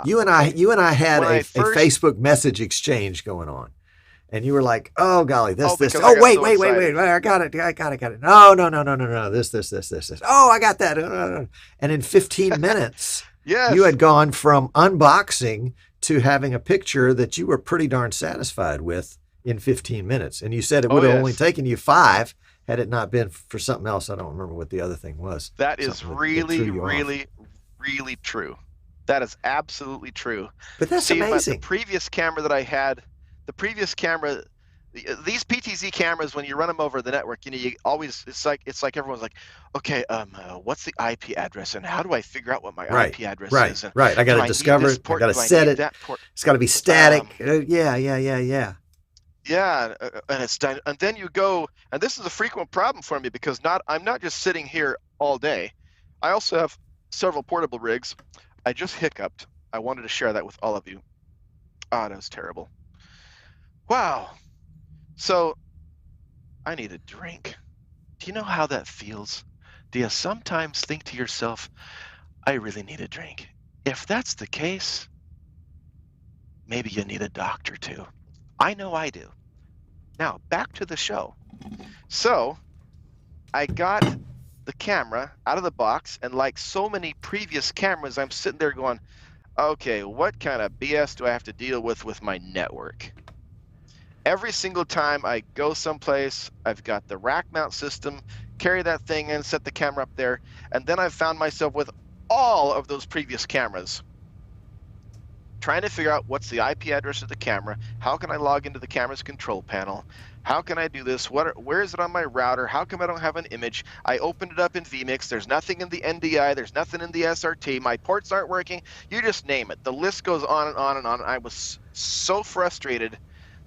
You and I had a Facebook message exchange going on. And you were like, "Oh golly, this. Oh wait, I got it. No. This. Oh, I got that." And in 15 minutes,
yes,
you had gone from unboxing to having a picture that you were pretty darn satisfied with in 15 minutes. And you said it would have only taken you 5 had it not been for something else. I don't remember what the other thing was.
That is really true. That is absolutely true.
But that's amazing.
The previous camera that I had, these PTZ cameras, when you run them over the network, you always, it's like everyone's like, okay, what's the IP address and how do I figure out what my IP address is?
Right. I got to discover it. I got to set it. It's got to be static. Yeah.
Yeah, and it's done. And then you go, and this is a frequent problem for me because I'm not just sitting here all day. I also have several portable rigs. I just hiccuped. I wanted to share that with all of you. Ah, that was terrible. Wow. So I need a drink. Do you know how that feels? Do you sometimes think to yourself, I really need a drink? If that's the case, maybe you need a doctor too. I know I do. Now, back to the show. So I got the camera out of the box, and like so many previous cameras, I'm sitting there going, okay, what kind of BS do I have to deal with my network? Every single time I go someplace, I've got the rack mount system, carry that thing in, set the camera up there, and then I've found myself with all of those previous cameras trying to figure out what's the IP address of the camera, how can I log into the camera's control panel, how can I do this, where is it on my router, how come I don't have an image, I opened it up in vMix, there's nothing in the NDI, there's nothing in the SRT, my ports aren't working, you just name it. The list goes on and on and on. I was so frustrated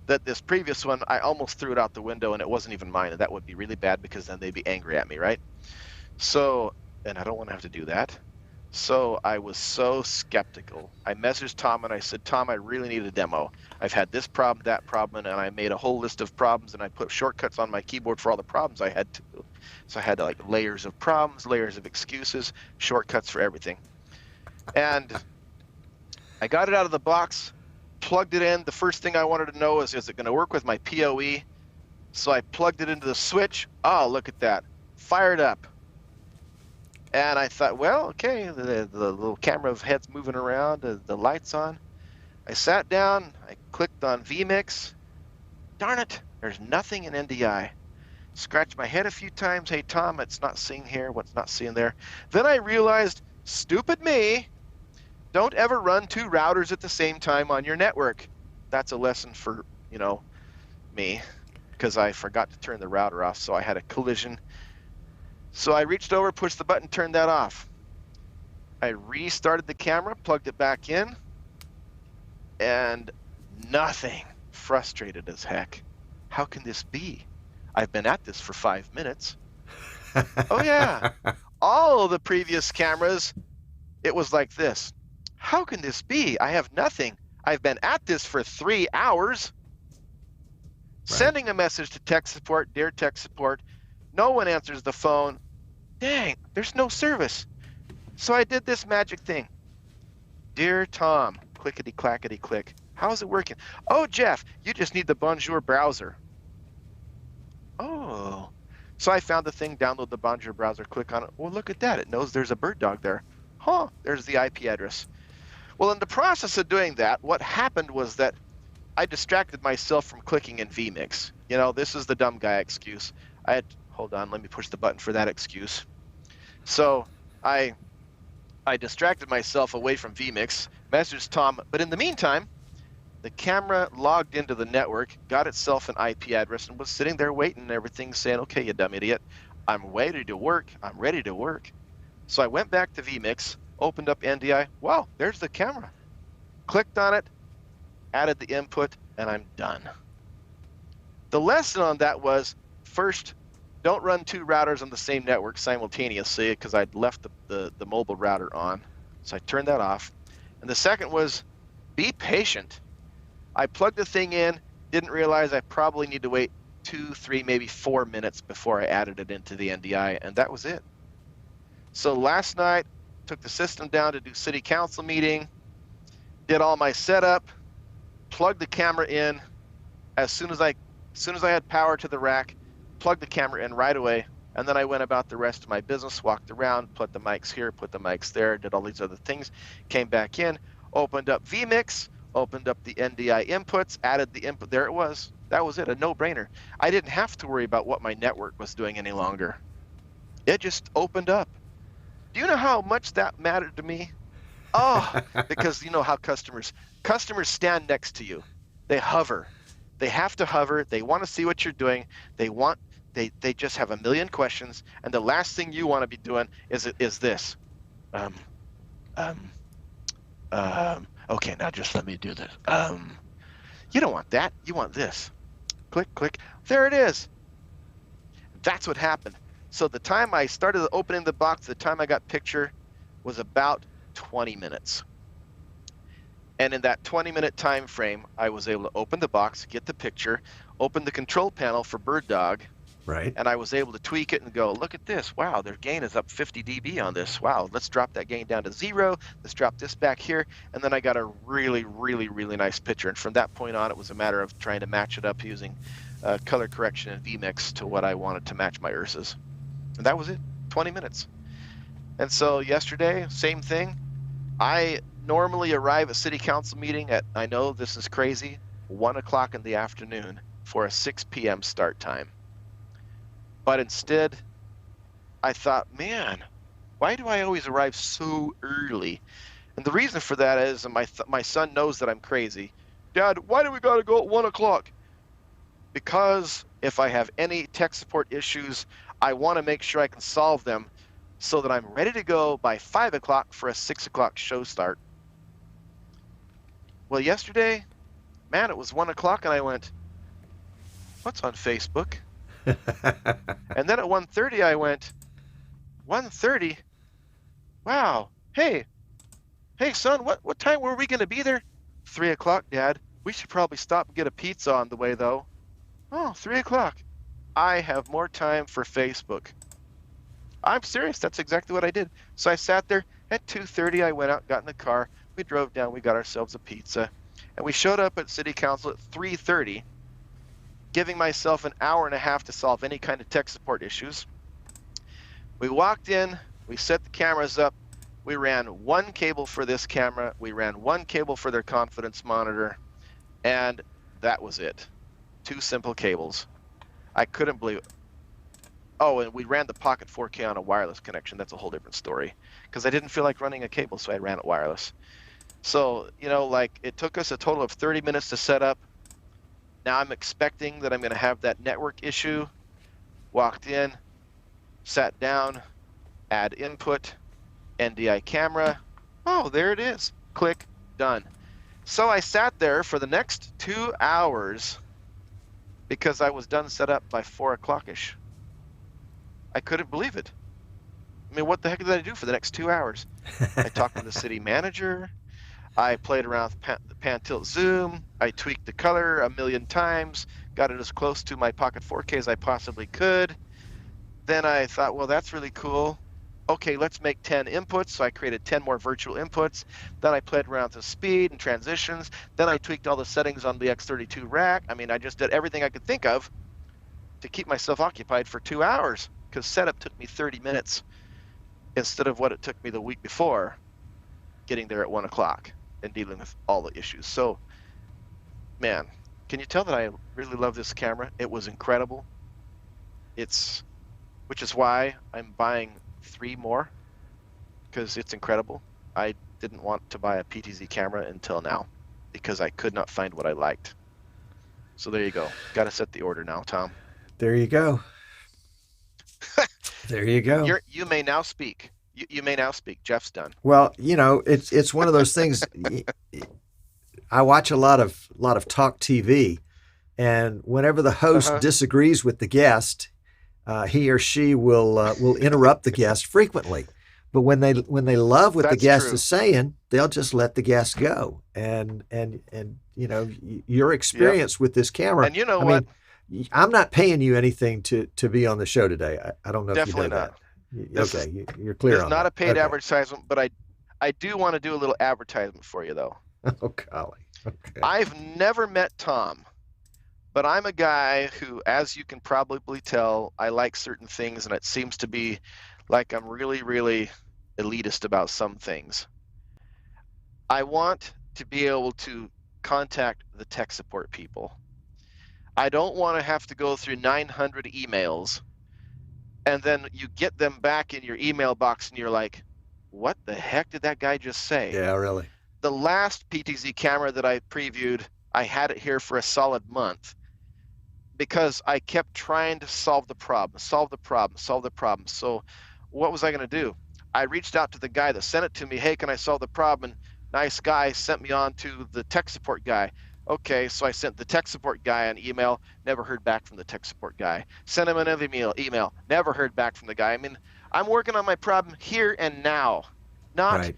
that this previous one, I almost threw it out the window and it wasn't even mine, and that would be really bad because then they'd be angry at me, right? So, and I don't want to have to do that. So I was so skeptical. I messaged Tom and I said, Tom, I really need a demo. I've had this problem, that problem, and I made a whole list of problems and I put shortcuts on my keyboard for all the problems I had to do. So I had like layers of problems, layers of excuses, shortcuts for everything. And I got it out of the box, plugged it in. The first thing I wanted to know is it going to work with my PoE? So I plugged it into the switch. Oh, look at that. Fired up. And I thought, well, okay, the little camera head's moving around, the light's on. I sat down, I clicked on vMix. Darn it, there's nothing in NDI. Scratched my head a few times. Hey, Tom, it's not seeing here, what's not seeing there. Then I realized, stupid me, don't ever run 2 routers at the same time on your network. That's a lesson for, me, because I forgot to turn the router off, so I had a collision. So I reached over, pushed the button, turned that off. I restarted the camera, plugged it back in, and nothing. Frustrated as heck. How can this be? I've been at this for 5 minutes. Oh yeah, all of the previous cameras, it was like this. How can this be? I have nothing. I've been at this for 3 hours. Right. Sending a message to tech support, dear tech support, no one answers the phone. Dang, there's no service. So I did this magic thing. Dear Tom, clickety clackety click. How is it working? Oh, Jeff, you just need the Bonjour browser. Oh. So I found the thing, download the Bonjour browser, click on it. Well, look at that. It knows there's a BirdDog there. Huh, there's the IP address. Well, in the process of doing that, what happened was that I distracted myself from clicking in vMix. This is the dumb guy excuse. Hold on, let me push the button for that excuse. So I distracted myself away from vMix, messaged Tom, but in the meantime, the camera logged into the network, got itself an IP address, and was sitting there waiting and everything, saying, okay, you dumb idiot, I'm ready to work. I'm ready to work. So I went back to vMix, opened up NDI. Wow, there's the camera. Clicked on it, added the input, and I'm done. The lesson on that was, first, don't run 2 routers on the same network simultaneously, because I'd left the mobile router on. So I turned that off. And the second was, be patient. I plugged the thing in, didn't realize I probably need to wait 2, 3, maybe 4 minutes before I added it into the NDI, and that was it. So last night, took the system down to do city council meeting, did all my setup, plugged the camera in. As soon as I had power to the rack, plugged the camera in right away, and then I went about the rest of my business, walked around, put the mics here, put the mics there, did all these other things, came back in, opened up vMix, opened up the NDI inputs, added the input. There it was. That was it, a no-brainer. I didn't have to worry about what my network was doing any longer. It just opened up. Do you know how much that mattered to me? Oh, because you know how customers stand next to you. They hover. They have to hover. They want to see what you're doing. They just have a million questions, and the last thing you want to be doing is this. Okay, now just let me do this. You don't want that. You want this. Click, click. There it is. That's what happened. So the time I started opening the box, the time I got picture was about 20 minutes. And in that 20-minute time frame, I was able to open the box, get the picture, open the control panel for BirdDog,
Right.
and I was able to tweak it and go, look at this. Wow, their gain is up 50 dB on this. Wow, let's drop that gain down to 0. Let's drop this back here. And then I got a really, really, really nice picture. And from that point on, it was a matter of trying to match it up using color correction and vMix to what I wanted to match my URSAs. And that was it, 20 minutes. And so yesterday, same thing. I normally arrive at city council meeting at, I know this is crazy, 1 o'clock in the afternoon for a 6 p.m. start time. But instead, I thought, man, why do I always arrive so early? And the reason for that is my son knows that I'm crazy. Dad, why do we got to go at 1 o'clock? Because if I have any tech support issues, I want to make sure I can solve them so that I'm ready to go by 5 o'clock for a 6 o'clock show start. Well, yesterday, man, it was 1 o'clock, and I went, what's on Facebook? And then at 1:30, I went, 1:30? Wow. Hey, son, what time were we going to be there? 3 o'clock, Dad. We should probably stop and get a pizza on the way, though. Oh, 3 o'clock. I have more time for Facebook. I'm serious. That's exactly what I did. So I sat there. At 2:30, I went out, got in the car. We drove down. We got ourselves a pizza. And we showed up at City Council at 3:30, giving myself an hour and a half to solve any kind of tech support issues. We walked in. We set the cameras up. We ran one cable for this camera. We ran one cable for their confidence monitor. And that was it. 2 simple cables. I couldn't believe it. Oh, and we ran the Pocket 4K on a wireless connection. That's a whole different story. Because I didn't feel like running a cable, so I ran it wireless. So, you know, like, it took us a total of 30 minutes to set up. Now I'm expecting that I'm going to have that network issue. Walked in, sat down, add input, NDI camera. Oh, there it is. Click, done. So I sat there for the next 2 hours because I was done set up by 4 o'clock-ish. I couldn't believe it. I mean, what the heck did I do for the next 2 hours? I talked to the city manager. I played around with the pan tilt zoom. I tweaked the color a million times, got it as close to my Pocket 4K as I possibly could. Then I thought, well, that's really cool. Okay, let's make 10 inputs. So I created 10 more virtual inputs. Then I played around with speed and transitions. Then I tweaked all the settings on the X32 rack. I mean, I just did everything I could think of to keep myself occupied for 2 hours, because setup took me 30 minutes instead of what it took me the week before, getting there at 1 o'clock and dealing with all the issues. So, man, can you tell that I really love this camera? It was incredible. Which is why I'm buying 3 more, because it's incredible. I didn't want to buy a PTZ camera until now because I could not find what I liked. So there you go. Got to set the order now, Tom.
There you go. There you go.
You may now speak. You may now speak. Jeff's done.
Well, you know, it's one of those things. I watch a lot of talk TV, And whenever the host disagrees with the guest, he or she will interrupt the guest frequently. But when they love what the guest is saying, they'll just let the guest go. And you know, your experience with this camera.
And you know what?
I'm not paying you anything to be on the show today. I don't know
Definitely
if you know
not.
that. Okay, you're clear on that.
It's not a paid advertisement, but I do want to do a little advertisement for you, though.
Oh, golly. Okay.
I've never met Tom, but I'm a guy who, as you can probably tell, I like certain things, and it seems to be like I'm really, really elitist about some things. I want to be able to contact the tech support people. I don't want to have to go through 900 emails and then you get them back in your email box and you're like, what the heck did that guy just say?
Yeah, really.
The last PTZ camera that I previewed, I had it here for a solid month because I kept trying to solve the problem. So what was I going to do? I reached out to the guy that sent it to me. Hey, can I solve the problem? And nice guy sent me on to the tech support guy. Okay, so I sent the tech support guy an email, never heard back from the tech support guy. Sent him another email, never heard back from the guy. I mean, I'm working on my problem here and now, not
right.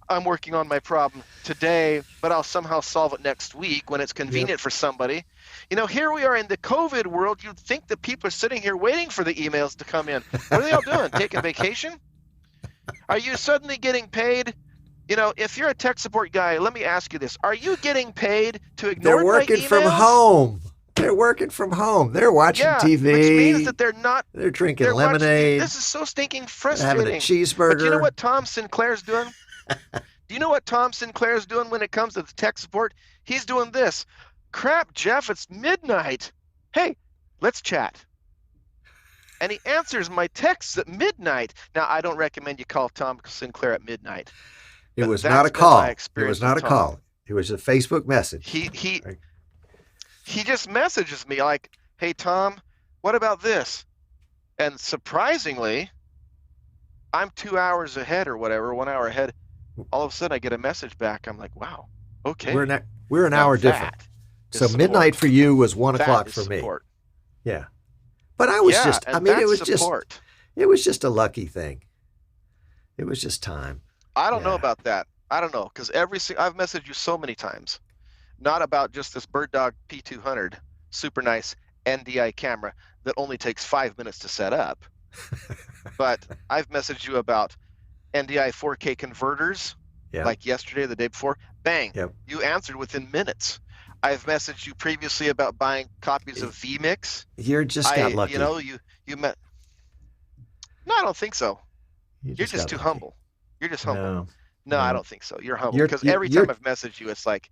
I'm working on my problem today, but I'll somehow solve it next week when it's convenient for somebody. You know, here we are in the COVID world. You'd think that people are sitting here waiting for the emails to come in. What are they all doing? Taking vacation? Are you suddenly getting paid? You know, if you're a tech support guy, let me ask you this. Are you getting paid to ignore
They're working
my emails?
from home. They're working from home. They're watching TV.
Which means that they're
drinking lemonade.
This is so stinking frustrating.
Having a cheeseburger.
But you know what Tom Sinclair's doing? Do you know what Tom Sinclair's doing when it comes to the tech support? He's doing this. Crap, Jeff, it's midnight. Hey, let's chat. And he answers my texts at midnight. Now, I don't recommend you call Tom Sinclair at midnight.
It was not a call. It was not a call. It was a Facebook message.
He just messages me like, hey, Tom, what about this? And surprisingly, I'm 2 hours ahead or whatever, 1 hour ahead. All of a sudden, I get a message back. I'm like, wow, okay.
We're an hour different. So midnight for you was 1 o'clock for me. Yeah. But I was it was just a lucky thing. It was just time.
I don't know about that. I don't know, because I've messaged you so many times, not about just this BirdDog P200, super nice NDI camera that only takes 5 minutes to set up, but I've messaged you about NDI 4K converters, like yesterday, the day before. Bang, you answered within minutes. I've messaged you previously about buying copies of vMix.
You're just got lucky.
You know, you met. No, I don't think so. You're just too humble. You're just humble. No, I don't think so. You're humble because every time I've messaged you, it's like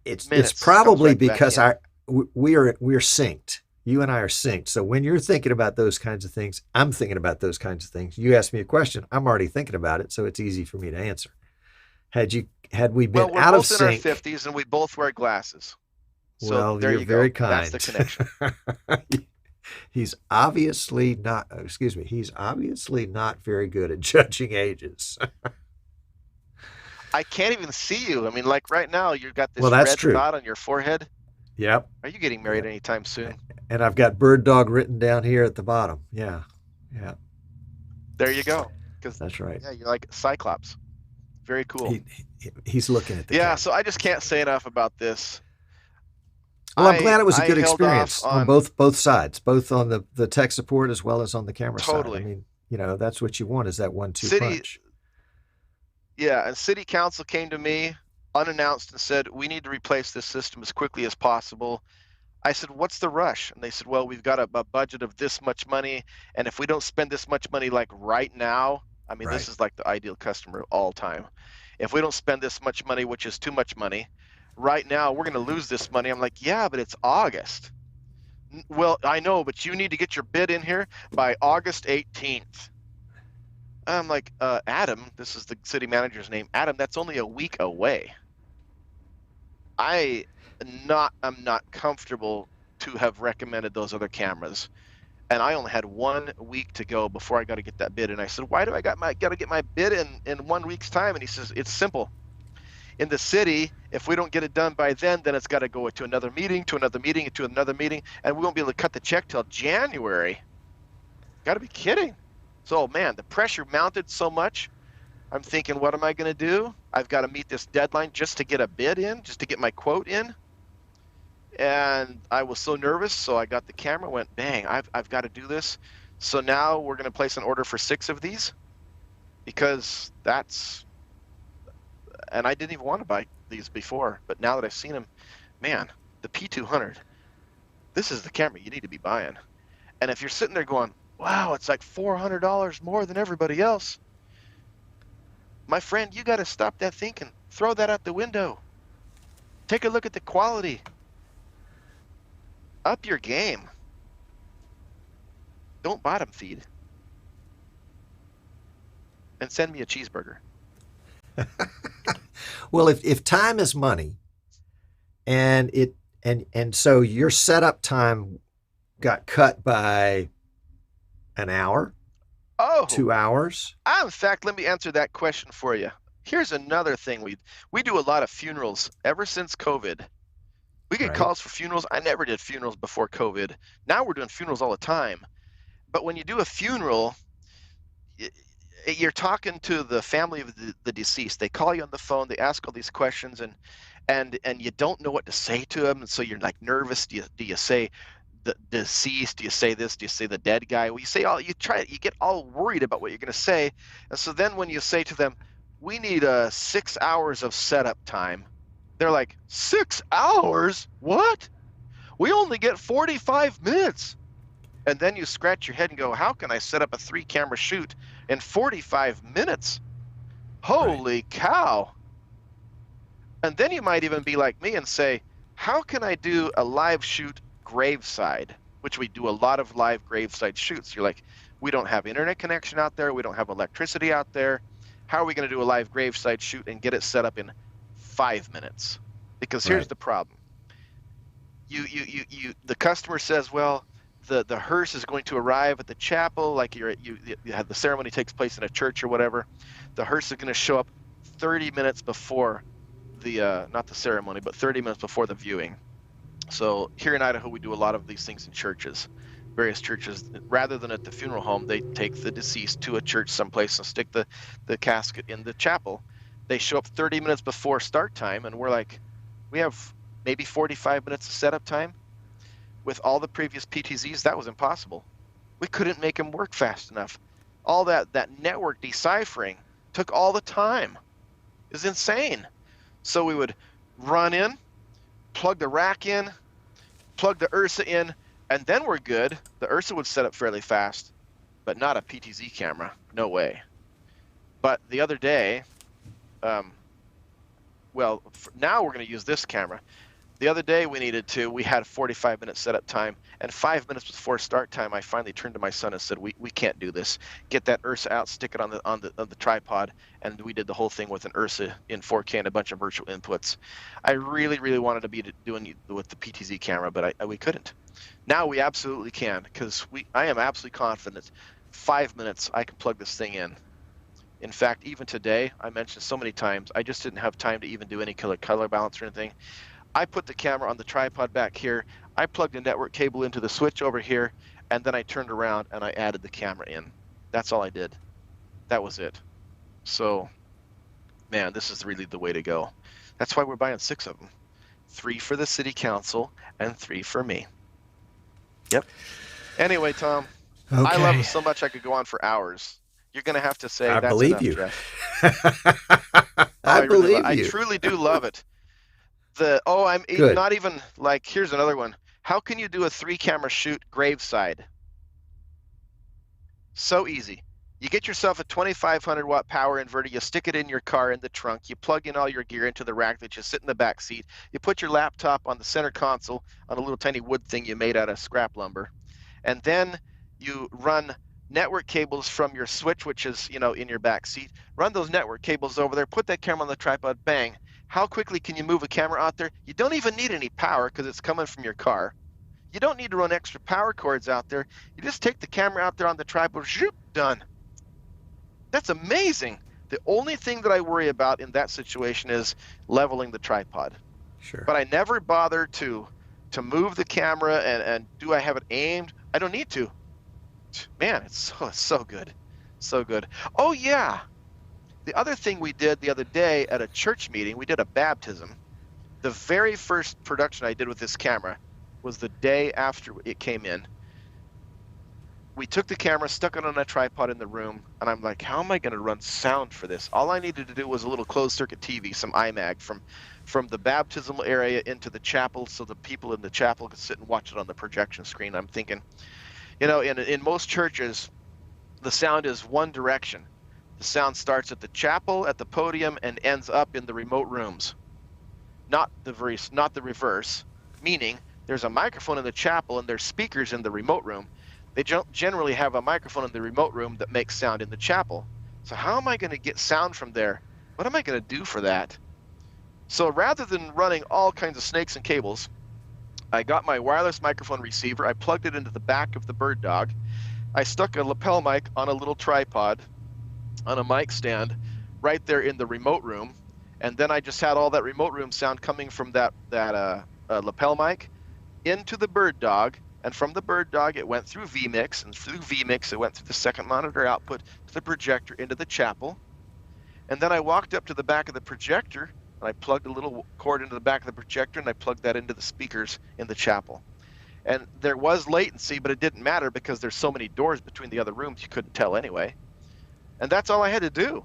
it's probably because we're synced. You and I are synced. So when you're thinking about those kinds of things, I'm thinking about those kinds of things. You ask me a question, I'm already thinking about it, so it's easy for me to answer. Had we been out of sync,
we're both in our 50s and we both wear glasses. So
well,
there
you're
you
very
go.
kind.
That's the connection.
He's obviously not. Excuse me. He's obviously not very good at judging ages.
I can't even see you. I mean, like right now, you've got this
red
dot on your forehead.
Yep.
Are you getting married anytime soon?
And I've got BirdDog written down here at the bottom. Yeah.
There you go.
That's right.
Yeah, you're like Cyclops. Very cool.
He's looking at the
camera. So I just can't say enough about this.
Well, I'm glad it was a good experience on both sides, both on the tech support as well as on the camera side. I mean, you know, that's what you want is that 1-2 punch.
Yeah, and City Council came to me unannounced and said, we need to replace this system as quickly as possible. I said, what's the rush? And they said, well, we've got a budget of this much money, and if we don't spend this much money like right now, I mean, this is like the ideal customer of all time. If we don't spend this much money, which is too much money, right now we're going to lose this money. I'm like, yeah, but it's August. Well, I know, but you need to get your bid in here by August 18th. I'm like, Adam, this is the city manager's name. Adam, that's only a week away. I'm not comfortable to have recommended those other cameras. And I only had 1 week to go before I got to get that bid. And I said, why do I got to get my bid in 1 week's time? And he says, it's simple. in the city, if we don't get it done by then it's got to go to another meeting, to another meeting, to another meeting, and we won't be able to cut the check till January. Got to be kidding. So, man, the pressure mounted so much. I'm thinking, what am I going to do? I've got to meet this deadline just to get a bid in, just to get my quote in. And I was so nervous, so I got the camera, went, bang, I've got to do this. So now we're going to place an order for 6 of these, because that's, and I didn't even want to buy these before, but now that I've seen them, man, the P200, this is the camera you need to be buying. And if you're sitting there going, wow, it's like $400 more than everybody else, my friend, you got to stop that thinking. Throw that out the window. Take a look at the quality. Up your game. Don't bottom feed. And send me a cheeseburger.
Well, if time is money, and so your setup time got cut by an hour, 2 hours.
In fact, let me answer that question for you. Here's another thing. We do a lot of funerals ever since COVID. We get calls for funerals. I never did funerals before COVID. Now we're doing funerals all the time. But when you do a funeral, you're talking to the family of the deceased. They call you on the phone. They ask all these questions, and you don't know what to say to them. And so you're like nervous. Do you say the deceased? Do you say this? Do you say the dead guy? Well, you get all worried about what you're going to say. And so then when you say to them, we need 6 hours of setup time, they're like, 6 hours? What? We only get 45 minutes. And then you scratch your head and go, how can I set up a 3-camera shoot in 45 minutes? Holy cow. And then you might even be like me and say, how can I do a live shoot graveside, which we do a lot of live graveside shoots. You're like, we don't have internet connection out there. We don't have electricity out there. How are we going to do a live graveside shoot and get it set up in 5 minutes? Because here's the problem. The customer says, well, the hearse is going to arrive at the chapel, like you have the ceremony takes place in a church or whatever. The hearse is going to show up 30 minutes before the not the ceremony, but 30 minutes before the viewing. So here in Idaho, we do a lot of these things in churches. Various churches, rather than at the funeral home, they take the deceased to a church someplace and stick the casket in the chapel. They show up 30 minutes before start time, and we're like, we have maybe 45 minutes of setup time. With all the previous PTZs, that was impossible. We couldn't make them work fast enough. All that network deciphering took all the time. It was insane. So we would run in, plug the rack in, plug the URSA in, and then we're good. The URSA would set up fairly fast, but not a PTZ camera. No way. But the other day, now we're going to use this camera. The other day we had 45-minute setup time, and 5 minutes before start time, I finally turned to my son and said, we can't do this. Get that URSA out, stick it on the tripod, and we did the whole thing with an URSA in 4K and a bunch of virtual inputs. I really, really wanted to be doing it with the PTZ camera, but we couldn't. Now we absolutely can, because I am absolutely confident 5 minutes I can plug this thing in. In fact, even today, I mentioned so many times, I just didn't have time to even do any color balance or anything. I put the camera on the tripod back here, I plugged a network cable into the switch over here, and then I turned around and I added the camera in. That's all I did. That was it. So, man, this is really the way to go. That's why we're buying 6 of them. 3 for the city council and 3 for me. Yep. Anyway, Tom, okay. I love it so much I could go on for hours. You're going to have to say that's
believe
enough,
you.
Jeff.
I believe you.
I truly do love it. I'm
Good.
Not even like, here's another one. How can you do a 3-camera shoot graveside? So easy. You get yourself a 2500 watt power inverter, you stick it in your car in the trunk, you plug in all your gear into the rack that you sit in the back seat, you put your laptop on the center console on a little tiny wood thing you made out of scrap lumber, and then you run network cables from your switch, which is in your back seat, run those network cables over there, put that camera on the tripod, bang. How quickly can you move a camera out there? You don't even need any power because it's coming from your car. You don't need to run extra power cords out there. You just take the camera out there on the tripod, shoot, done. That's amazing. The only thing that I worry about in that situation is leveling the tripod.
Sure.
But I never bother to move the camera and do I have it aimed? I don't need to. Man, it's so good. So good. Oh yeah. The other thing we did the other day at a church meeting, we did a baptism. The very first production I did with this camera was the day after it came in. We took the camera, stuck it on a tripod in the room, and I'm like, how am I going to run sound for this? All I needed to do was a little closed circuit TV, some iMag from the baptismal area into the chapel so the people in the chapel could sit and watch it on the projection screen. I'm thinking, you know, in most churches, the sound is one direction. The sound starts at the chapel, at the podium, and ends up in the remote rooms. Not the reverse, meaning there's a microphone in the chapel and there's speakers in the remote room. They generally have a microphone in the remote room that makes sound in the chapel. So how am I going to get sound from there? What am I going to do for that? So rather than running all kinds of snakes and cables, I got my wireless microphone receiver. I plugged it into the back of the BirdDog. I stuck a lapel mic on a little tripod on a mic stand right there in the remote room. And then I just had all that remote room sound coming from that lapel mic into the BirdDog. And from the BirdDog, it went through vMix, and through vMix, it went through the second monitor output to the projector into the chapel. And then I walked up to the back of the projector, and I plugged a little cord into the back of the projector, and I plugged that into the speakers in the chapel. And there was latency, but it didn't matter because there's so many doors between the other rooms, you couldn't tell anyway. And that's all I had to do.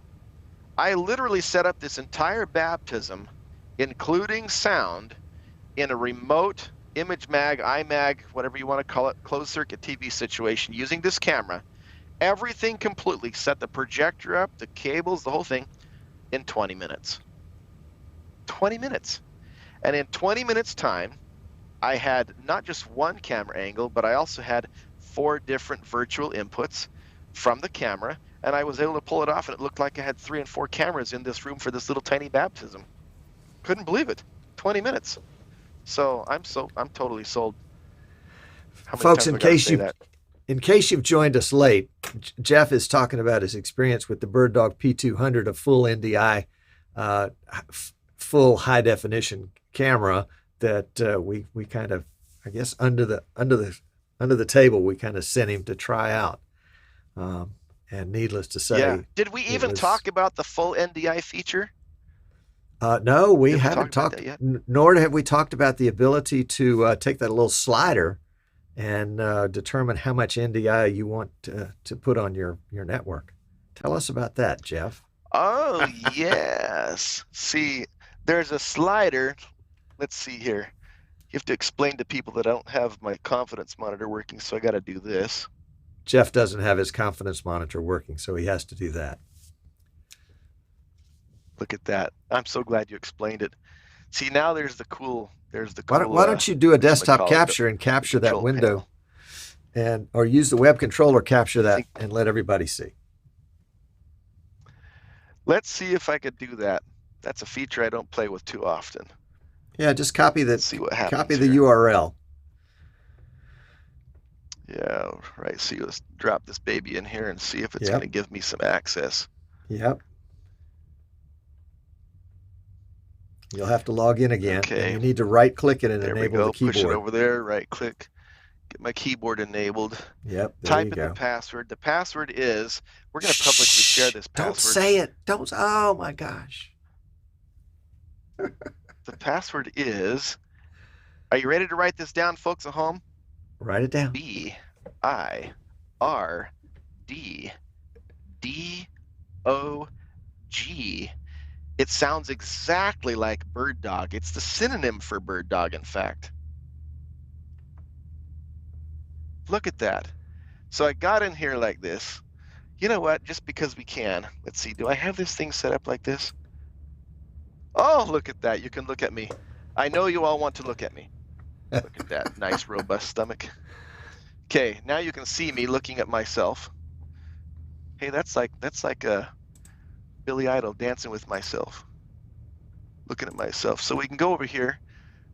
I literally set up this entire baptism, including sound, in a remote ImageMag, iMag, whatever you want to call it, closed circuit TV situation using this camera. Everything completely, set the projector up, the cables, the whole thing, in 20 minutes. 20 minutes. And in 20 minutes time, I had not just one camera angle, but I also had 4 different virtual inputs from the camera, and I was able to pull it off, and it looked like I had 3 and 4 cameras in this room for this little tiny baptism. Couldn't believe it. 20 minutes. So I'm totally sold. How many
Folks,
times I gotta say that?
in case you've joined us late, Jeff is talking about his experience with the BirdDog P200, a full NDI, full high definition camera that we kind of, I guess, under the table, we kind of sent him to try out. And needless to say,
Yeah. Did we even talk about the full NDI feature?
No, we haven't
talked
talked,
yet?
nor have we talked about the ability to take that little slider and determine how much NDI you want to put on your network. Tell us about that, Jeff.
Oh, yes. See, there's a slider. Let's see here. You have to explain to people that I don't have my confidence monitor working, so I got to do this.
Jeff doesn't have his confidence monitor working, so he has to do that.
Look at that. I'm so glad you explained it. See, now there's the cool.
Why don't you do a desktop capture and capture that window, or use the web controller, capture that, and let everybody see.
Let's see if I could do that. That's a feature I don't play with too often.
Yeah, just copy the
here.
URL.
Yeah, right. See, let's drop this baby in here and see if it's going to give me some access.
Yep. You'll have to log in again.
Okay.
And you need to right-click it and
there
enable the keyboard.
Push it over there, right-click, get my keyboard enabled.
Yep,
Type in the password. The password is, we're going to publicly share this password.
Don't say it. Don't. Oh, my gosh.
The password is, are you ready to write this down, folks at home?
Write it down.
BirdDog. It sounds exactly like BirdDog. It's the synonym for BirdDog, in fact. Look at that. So I got in here like this. You know what? Just because we can. Let's see. Do I have this thing set up like this? Oh, look at that. You can look at me. I know you all want to look at me. Look at that nice, robust stomach. Okay, now you can see me looking at myself. Hey, that's like Billy Idol, dancing with myself, looking at myself. So we can go over here,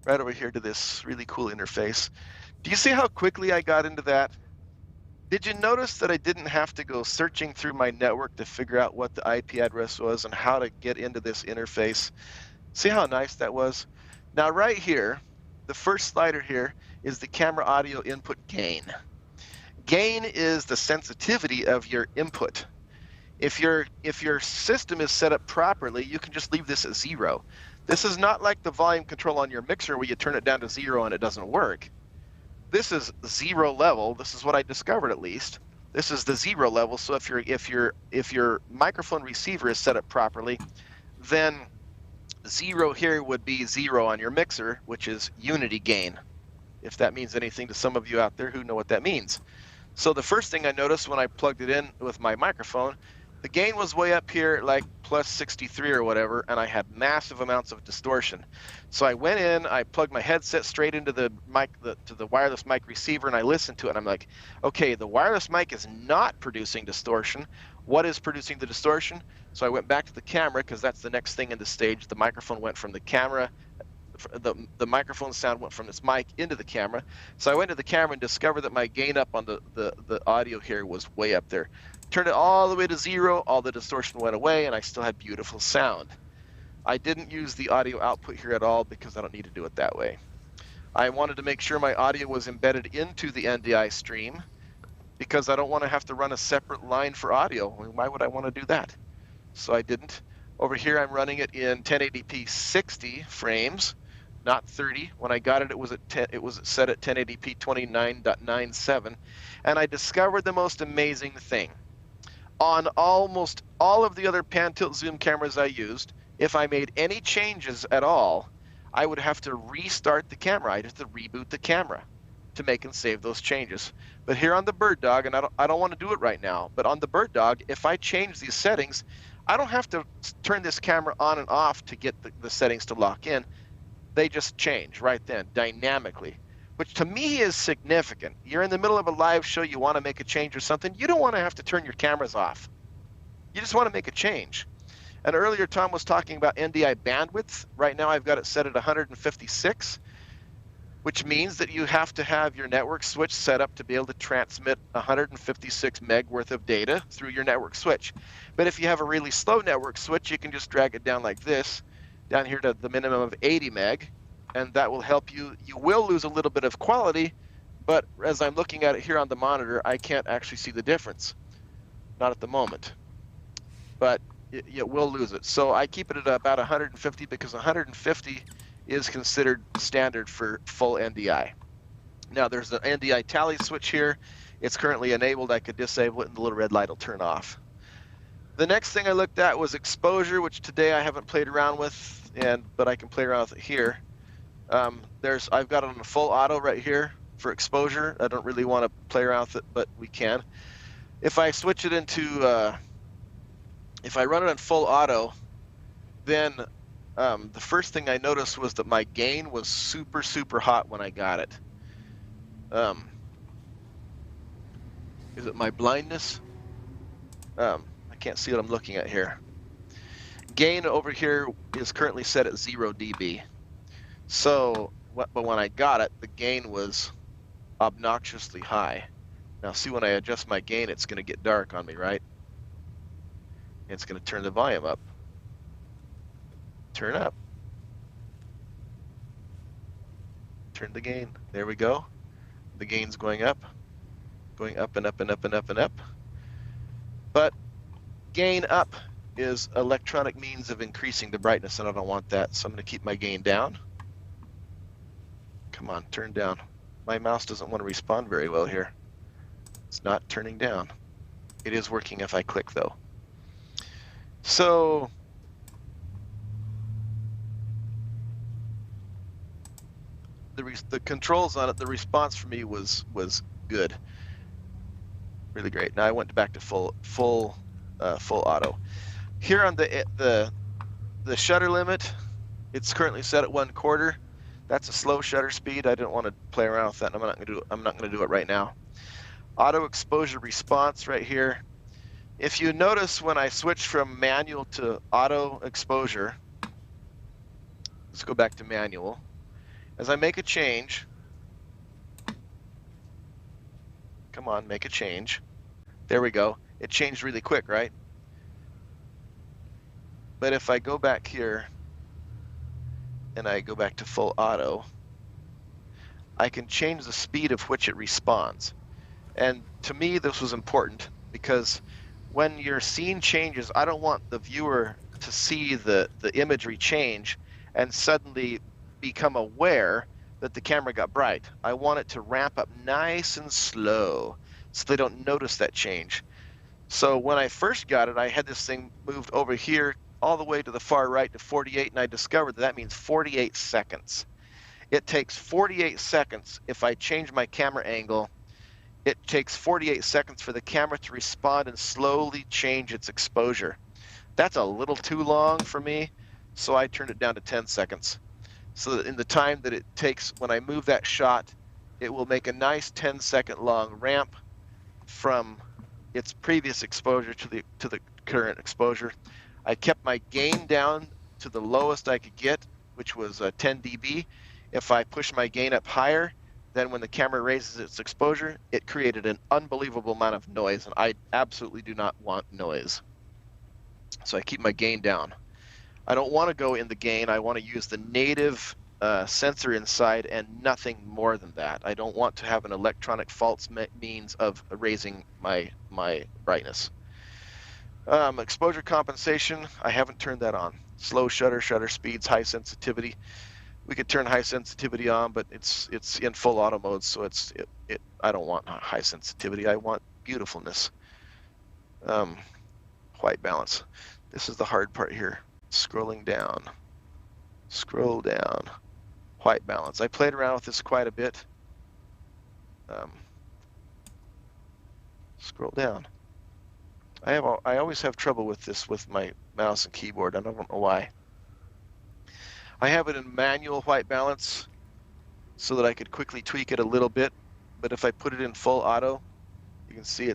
right over here to this really cool interface. Do you see how quickly I got into that? Did you notice that I didn't have to go searching through my network to figure out what the IP address was and how to get into this interface? See how nice that was? Now right here, the first slider here is the camera audio input gain. Gain is the sensitivity of your input. If your system is set up properly, you can just leave this at 0. This is not like the volume control on your mixer where you turn it down to 0 and it doesn't work. This is 0 level. This is what I discovered, at least. This is the 0 level. So if your microphone receiver is set up properly, then 0 here would be 0 on your mixer, which is unity gain, if that means anything to some of you out there who know what that means. So the first thing I noticed when I plugged it in with my microphone, the gain was way up here, like plus 63 or whatever, and I had massive amounts of distortion. So I went in, I plugged my headset straight into the mic, to the wireless mic receiver, and I listened to it. And I'm like, okay, the wireless mic is not producing distortion. What is producing the distortion? So I went back to the camera, because that's the next thing in the stage. The microphone went from the camera. The microphone sound went from this mic into the camera. So I went to the camera and discovered that my gain up on the audio here was way up there. Turned it all the way to 0, all the distortion went away, and I still had beautiful sound. I didn't use the audio output here at all because I don't need to do it that way. I wanted to make sure my audio was embedded into the NDI stream because I don't want to have to run a separate line for audio. Why would I want to do that? So I didn't. Over here, I'm running it in 1080p 60 frames, not 30. When I got it, it was set at 1080p 29.97, and I discovered the most amazing thing. On almost all of the other pan tilt zoom cameras I used, if I made any changes at all, I would have to restart the camera. I'd have to reboot the camera to make and save those changes. But here on the BirdDog, and I don't want to do it right now, but on the BirdDog, if I change these settings, I don't have to turn this camera on and off to get the settings to lock in. They just change right then, dynamically, which to me is significant. You're in the middle of a live show, you want to make a change or something, you don't want to have to turn your cameras off. You just want to make a change. And earlier, Tom was talking about NDI bandwidth. Right now, I've got it set at 156, which means that you have to have your network switch set up to be able to transmit 156 meg worth of data through your network switch. But if you have a really slow network switch, you can just drag it down like this, down here to the minimum of 80 meg, and that will help you. You will lose a little bit of quality, but as I'm looking at it here on the monitor, I can't actually see the difference. Not at the moment. But it will lose it. So I keep it at about 150 because 150 is considered standard for full NDI. Now there's an NDI tally switch here. It's currently enabled. I could disable it and the little red light will turn off. The next thing I looked at was exposure, which today I haven't played around with, but I can play around with it here. I've got it on a full auto right here for exposure. I don't really want to play around with it, but we can. If I switch it into, if I run it on full auto, then the first thing I noticed was that my gain was super, super hot when I got it. Is it my blindness? I can't see what I'm looking at here. Gain over here is currently set at 0 dB. So, but when I got it, the gain was obnoxiously high. Now see, when I adjust my gain, it's going to get dark on me, right? It's going to turn the volume up. Turn up. Turn the gain. There we go. The gain's going up and up and up and up and up. But gain up is electronic means of increasing the brightness, and I don't want that. So I'm going to keep my gain down. Come on, turn down. My mouse doesn't want to respond very well here. It's not turning down. It is working if I click, though. So the controls on it, the response for me was good, really great. Now I went back to full auto. Here on the shutter limit, it's currently set at 1/4. That's a slow shutter speed. I didn't want to play around with that. I'm not going to do it right now. Auto exposure response right here. If you notice, when I switch from manual to auto exposure, let's go back to manual. As I make a change, Come on, make a change. There we go. It changed really quick, right? But if I go back here and I go back to full auto, I can change the speed of which it responds. And to me, this was important because when your scene changes, I don't want the viewer to see the imagery change and suddenly become aware that the camera got bright. I want it to ramp up nice and slow so they don't notice that change. So when I first got it, I had this thing moved over here all the way to the far right to 48, and I discovered that means 48 seconds. It takes 48 seconds if I change my camera angle. It takes 48 seconds for the camera to respond and slowly change its exposure. That's a little too long for me, so I turned it down to 10 seconds. So that in the time that it takes when I move that shot, it will make a nice 10-second long ramp from its previous exposure to the current exposure. I kept my gain down to the lowest I could get, which was 10 dB. If I push my gain up higher, then when the camera raises its exposure, it created an unbelievable amount of noise, and I absolutely do not want noise. So I keep my gain down. I don't want to go in the gain. I want to use the native sensor inside and nothing more than that. I don't want to have an electronic false means of raising my brightness. Exposure compensation, I haven't turned that on. Slow shutter speeds, high sensitivity. We could turn high sensitivity on, but it's in full auto mode, so I don't want high sensitivity. I want beautifulness. White balance. This is the hard part here. Scrolling down. Scroll down. White balance. I played around with this quite a bit. Scroll down. I always have trouble with this with my mouse and keyboard. I don't know why. I have it in manual white balance so that I could quickly tweak it a little bit, but if I put it in full auto, you can see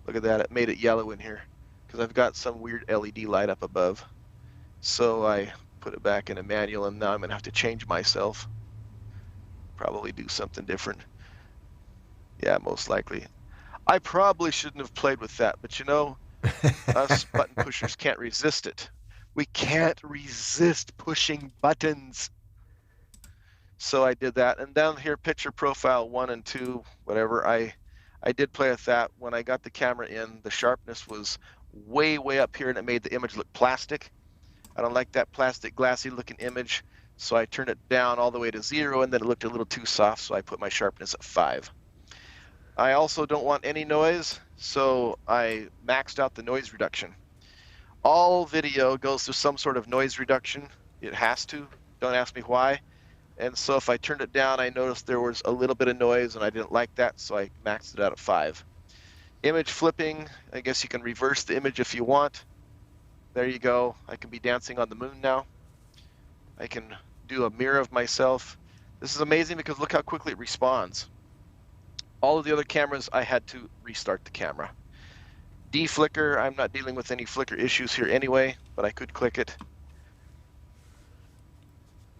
look at that, it made it yellow in here because I've got some weird LED light up above. So I put it back in a manual, and now I'm gonna have to change myself. Probably do something different. Yeah, most likely. I probably shouldn't have played with that, but you know, us button pushers can't resist it. We can't resist pushing buttons. So I did that. And down here, picture profile 1 and 2, whatever, I did play with that. When I got the camera in, the sharpness was way up here, and it made the image look plastic. I don't like that plastic, glassy looking image. So I turned it down all the way to 0, and then it looked a little too soft, so I put my sharpness at 5. I also don't want any noise, so I maxed out the noise reduction. All video goes through some sort of noise reduction. It has to. Don't ask me why. And so if I turned it down, I noticed there was a little bit of noise, and I didn't like that, so I maxed it out at 5. Image flipping, I guess you can reverse the image if you want. There you go. I can be dancing on the moon now. I can do a mirror of myself. This is amazing because look how quickly it responds. All of the other cameras, I had to restart the camera. Deflicker, I'm not dealing with any flicker issues here anyway, but I could click it.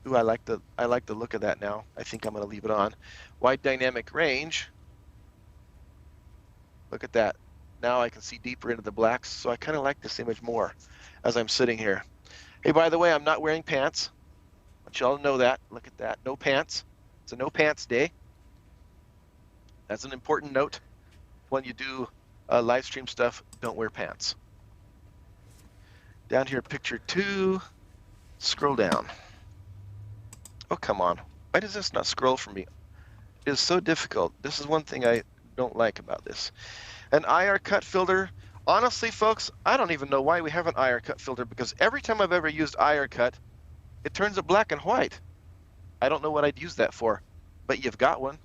Ooh, I like the look of that now. I think I'm going to leave it on. Wide dynamic range. Look at that. Now I can see deeper into the blacks, so I kind of like this image more as I'm sitting here. Hey, by the way, I'm not wearing pants. I want y'all to know that. Look at that. No pants. It's a no pants day. That's an important note. When you do live stream stuff, don't wear pants. Down here, picture 2. Scroll down. Oh, come on. Why does this not scroll for me? It is so difficult. This is one thing I don't like about this. An IR cut filter. Honestly, folks, I don't even know why we have an IR cut filter, because every time I've ever used IR cut, it turns it black and white. I don't know what I'd use that for, but you've got one.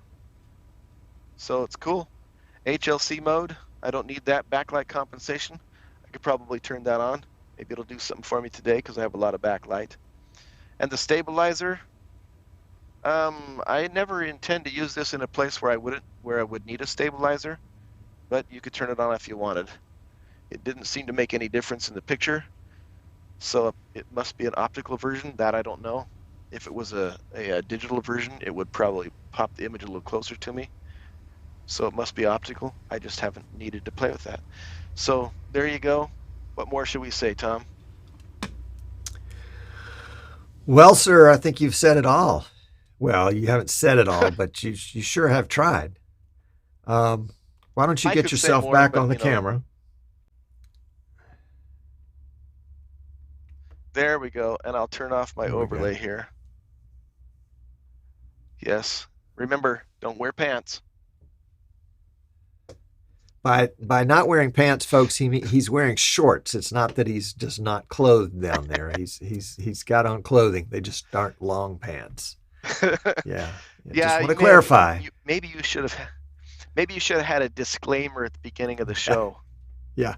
So it's cool. HLC mode. I don't need that backlight compensation. I could probably turn that on. Maybe it'll do something for me today because I have a lot of backlight. And the stabilizer. I never intend to use this in a place where I would need a stabilizer, but you could turn it on if you wanted. It didn't seem to make any difference in the picture, so it must be an optical version. That I don't know. If it was a digital version, it would probably pop the image a little closer to me. so it must be optical. I just haven't needed to play with that. So there you go. What more should we say, Tom?
Well, sir, I think you've said it all. Well, you haven't said it all, but you sure have tried. Why don't you
I
get
could say
yourself
more,
back
but
on the camera?
There we go, and I'll turn off my
There we
overlay
go.
here. Yes, remember, don't wear pants.
By not wearing pants, folks, he's wearing shorts. It's not that he's just not clothed down there. He's got on clothing. They just aren't long pants. Yeah. Just want to clarify.
Maybe you should have had a disclaimer at the beginning of the show.
Yeah.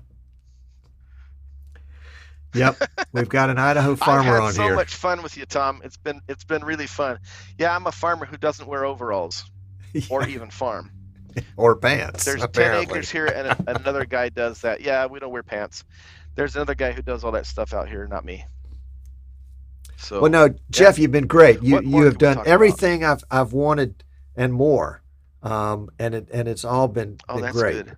Yep. We've got an Idaho farmer on here.
I've had so much fun with you, Tom. It's been really fun. Yeah, I'm a farmer who doesn't wear overalls or even farm.
Or pants.
There's
apparently.
10 acres here, and another guy does that. Yeah, we don't wear pants. There's another guy who does all that stuff out here, not me. So,
well, no, Jeff, you've been great. You have done everything I've wanted and more, and it's all been great.
Good.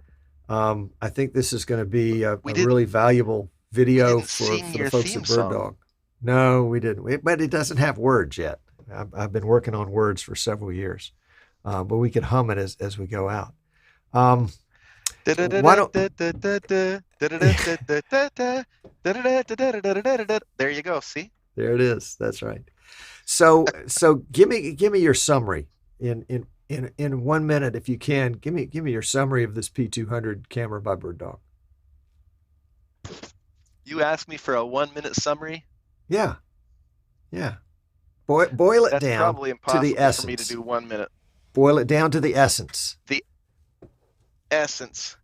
I think this is going to be a really valuable video for the folks at BirdDog. No, we didn't. But it doesn't have words yet. I've been working on words for several years, but we could hum it as we go out. Why don't...
There you go. See?
There it is. That's right. So give me your summary in 1 minute if you can. Give me your summary of this P200 camera by BirdDog.
You asked me for a 1 minute summary?
Yeah. Boil it down to the essence.
For me to do 1 minute.
Boil it down to the essence.
The essence.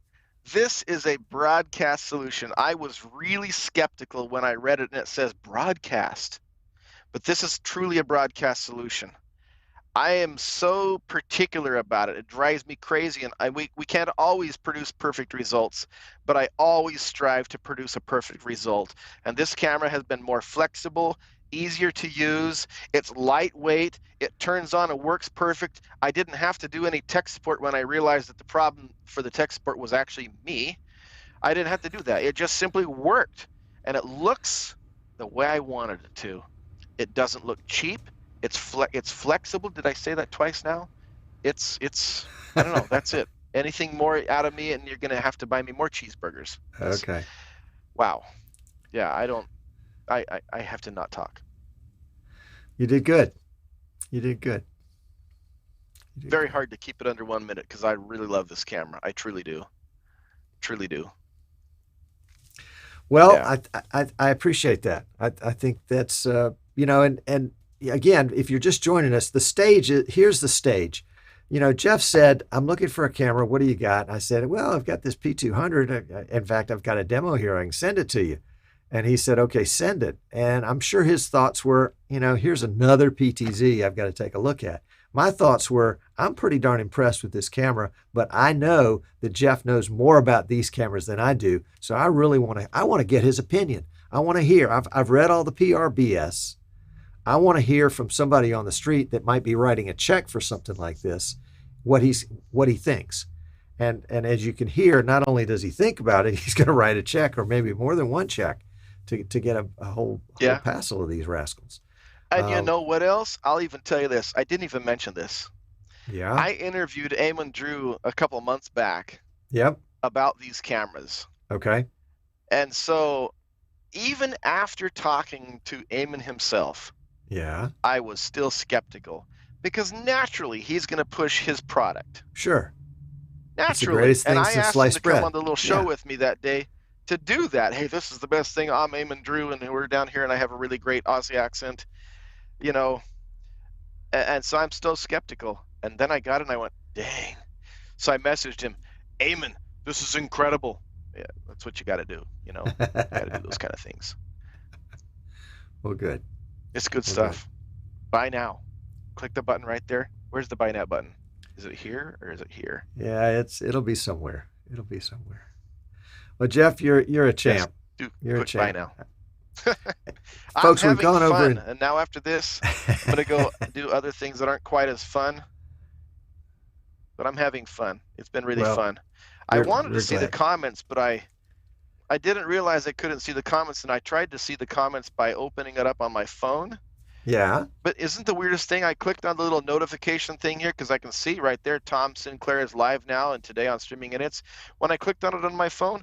This is a broadcast solution. I was really skeptical when I read it and it says broadcast, but this is truly a broadcast solution. I am so particular about it. It drives me crazy, and we can't always produce perfect results, but I always strive to produce a perfect result. And this camera has been more flexible, easier to use. It's lightweight. It turns on and works perfect. I didn't have to do any tech support when I realized that the problem for the tech support was actually me. I didn't have to do that. It just simply worked, and it looks the way I wanted it to. It doesn't look cheap. It's flexible. Did I say that twice now? It's I don't know. That's it. Anything more out of me, and you're gonna have to buy me more cheeseburgers.
Okay.
Wow. Yeah, I have to not talk.
You did good.
Very hard to keep it under 1 minute because I really love this camera. I truly do. Truly do.
Well, yeah. I appreciate that. I think that's and again, if you're just joining us, here's the stage. Jeff said, I'm looking for a camera. What do you got? I said, well, I've got this P200. In fact, I've got a demo here. I can send it to you. And he said, okay, send it. And I'm sure his thoughts were, here's another PTZ I've got to take a look at. My thoughts were, I'm pretty darn impressed with this camera, but I know that Jeff knows more about these cameras than I do. So I really want to get his opinion. I want to hear. I've read all the PRBS. I want to hear from somebody on the street that might be writing a check for something like this, what he thinks. And as you can hear, not only does he think about it, he's going to write a check or maybe more than one check to get a whole passel of these rascals.
And you know what else? I'll even tell you this. I didn't even mention this.
Yeah.
I interviewed Eamon Drew a couple months back.
Yep.
About these cameras.
Okay.
And so even after talking to Eamon himself,
yeah,
I was still skeptical because naturally he's going to push his product.
Sure.
Naturally.
It's the greatest thing since sliced bread.
Come on the little show with me that day to do that. Hey, this is the best thing. I'm Eamon Drew, and we're down here, and I have a really great Aussie accent, and so I'm still skeptical. And then I got it, and I went, dang. So I messaged him, Eamon, this is incredible. Yeah, that's what you got to do. You got to do those kind of things.
Well, good.
It's good stuff. Buy now. Click the button right there. Where's the buy now button? Is it here or is it here?
Yeah, it'll be somewhere. Well, Jeff, you're a champ.
Yes,
you're a champ.
Buy now.
Folks, we've gone over
and now after this, I'm gonna go do other things that aren't quite as fun. but I'm having fun. It's been really
Well,
fun. I wanted to
we're
see the
glad.
comments, but I didn't realize I couldn't see the comments, and I tried to see the comments by opening it up on my phone.
Yeah.
But isn't the weirdest thing, I clicked on the little notification thing here because I can see right there Tom Sinclair is live now and today on Streaming Idiots. When I clicked on it on my phone,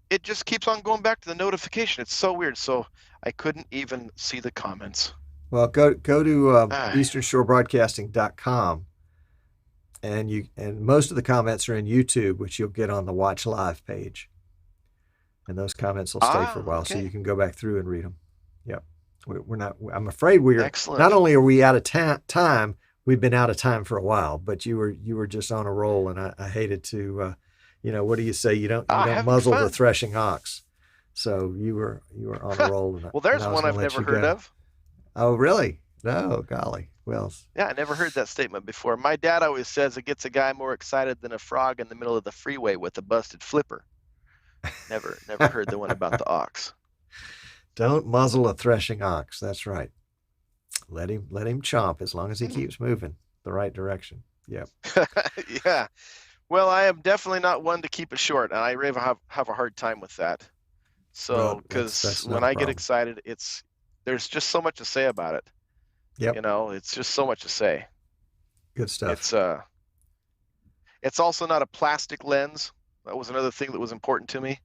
it just keeps on going back to the notification. It's so weird. So I couldn't even see the comments.
Well, go to easternshorebroadcasting.com, and most of the comments are in YouTube, which you'll get on the Watch Live page. And those comments will stay for a while, so you can go back through and read them. Yep. We're not. I'm afraid we're
excellent.
Not only are we out of time, we've been out of time for a while. But you were just on a roll, and I hated to. What do you say? You don't muzzle the threshing ox. So you were on a roll.
Well, there's one I've never heard of.
Oh, really? No, golly. Well.
Yeah, I never heard that statement before. My dad always says it gets a guy more excited than a frog in the middle of the freeway with a busted flipper. Never heard the one about the ox.
Don't muzzle a threshing ox. That's right. Let him chomp as long as he keeps moving the right direction. Yep.
Yeah. Well, I am definitely not one to keep it short, and I really have a hard time with that. So, because when I get excited, there's just so much to say about it.
Yep.
It's just so much to say.
Good stuff.
It's also not a plastic lens. That was another thing that was important to me.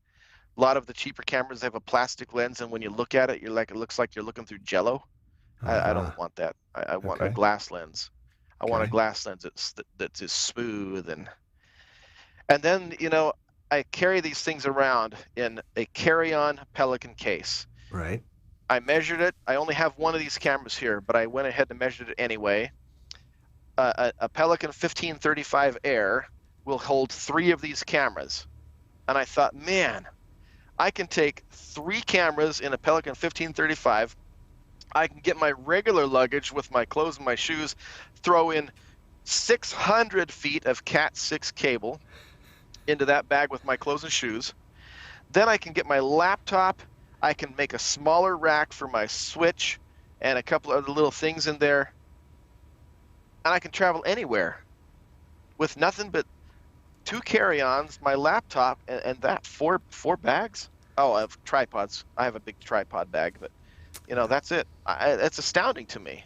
A lot of the cheaper cameras have a plastic lens, and when you look at it, it looks like you're looking through Jello. I don't want that. I want a glass lens. I want a glass lens that's as smooth and then I carry these things around in a carry-on Pelican case.
Right.
I measured it. I only have one of these cameras here, but I went ahead and measured it anyway. A Pelican 1535 Air will hold 3 of these cameras. And I thought, man, I can take 3 cameras in a Pelican 1535. I can get my regular luggage with my clothes and my shoes, throw in 600 feet of Cat 6 cable into that bag with my clothes and shoes. Then I can get my laptop. I can make a smaller rack for my Switch and a couple other little things in there. And I can travel anywhere with nothing but 2 carry-ons, my laptop, and that 4 bags. Oh, I have tripods. I have a big tripod bag, but that's it. It's astounding to me.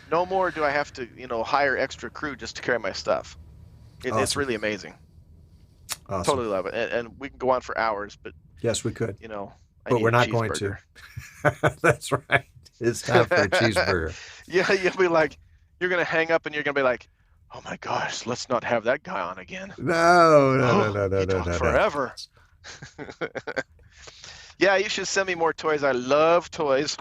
No more do I have to hire extra crew just to carry my stuff. It's really amazing.
Awesome.
Totally love it, and we can go on for hours, but
yes, we could.
But
we're not going to. That's right. It's time for a cheeseburger.
Yeah, you'll be like, you're gonna hang up, and you're gonna be like, oh my gosh, let's not have that guy on again.
No.
Forever. Yeah, you should send me more toys. I love toys.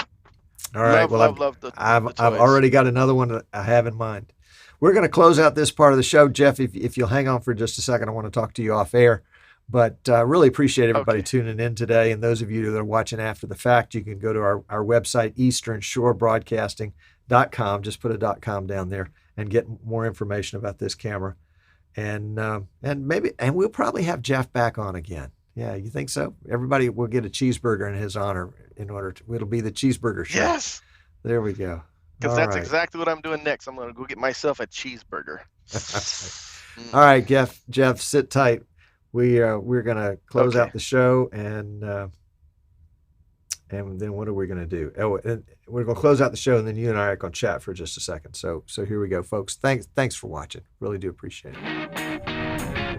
All right.
Love the
I've
toys.
already got another one that I have in mind. We're going to close out this part of the show. Jeff, if you'll hang on for just a second, I want to talk to you off air. But really appreciate everybody tuning in today. And those of you that are watching after the fact, you can go to our website, easternshorebroadcasting.com. Just put a .com down there and get more information about this camera. And we'll probably have Jeff back on again. Yeah, you think so? Everybody will get a cheeseburger in his honor it'll be the cheeseburger show.
Yes.
There we go.
Because that's exactly what I'm doing next. I'm going to go get myself a cheeseburger.
All right, Jeff, sit tight. We're going to close out the show, and then what are we going to do? We're going to close out the show, and then you and I are going to chat for just a second. So here we go, folks. Thanks for watching. Really do appreciate it.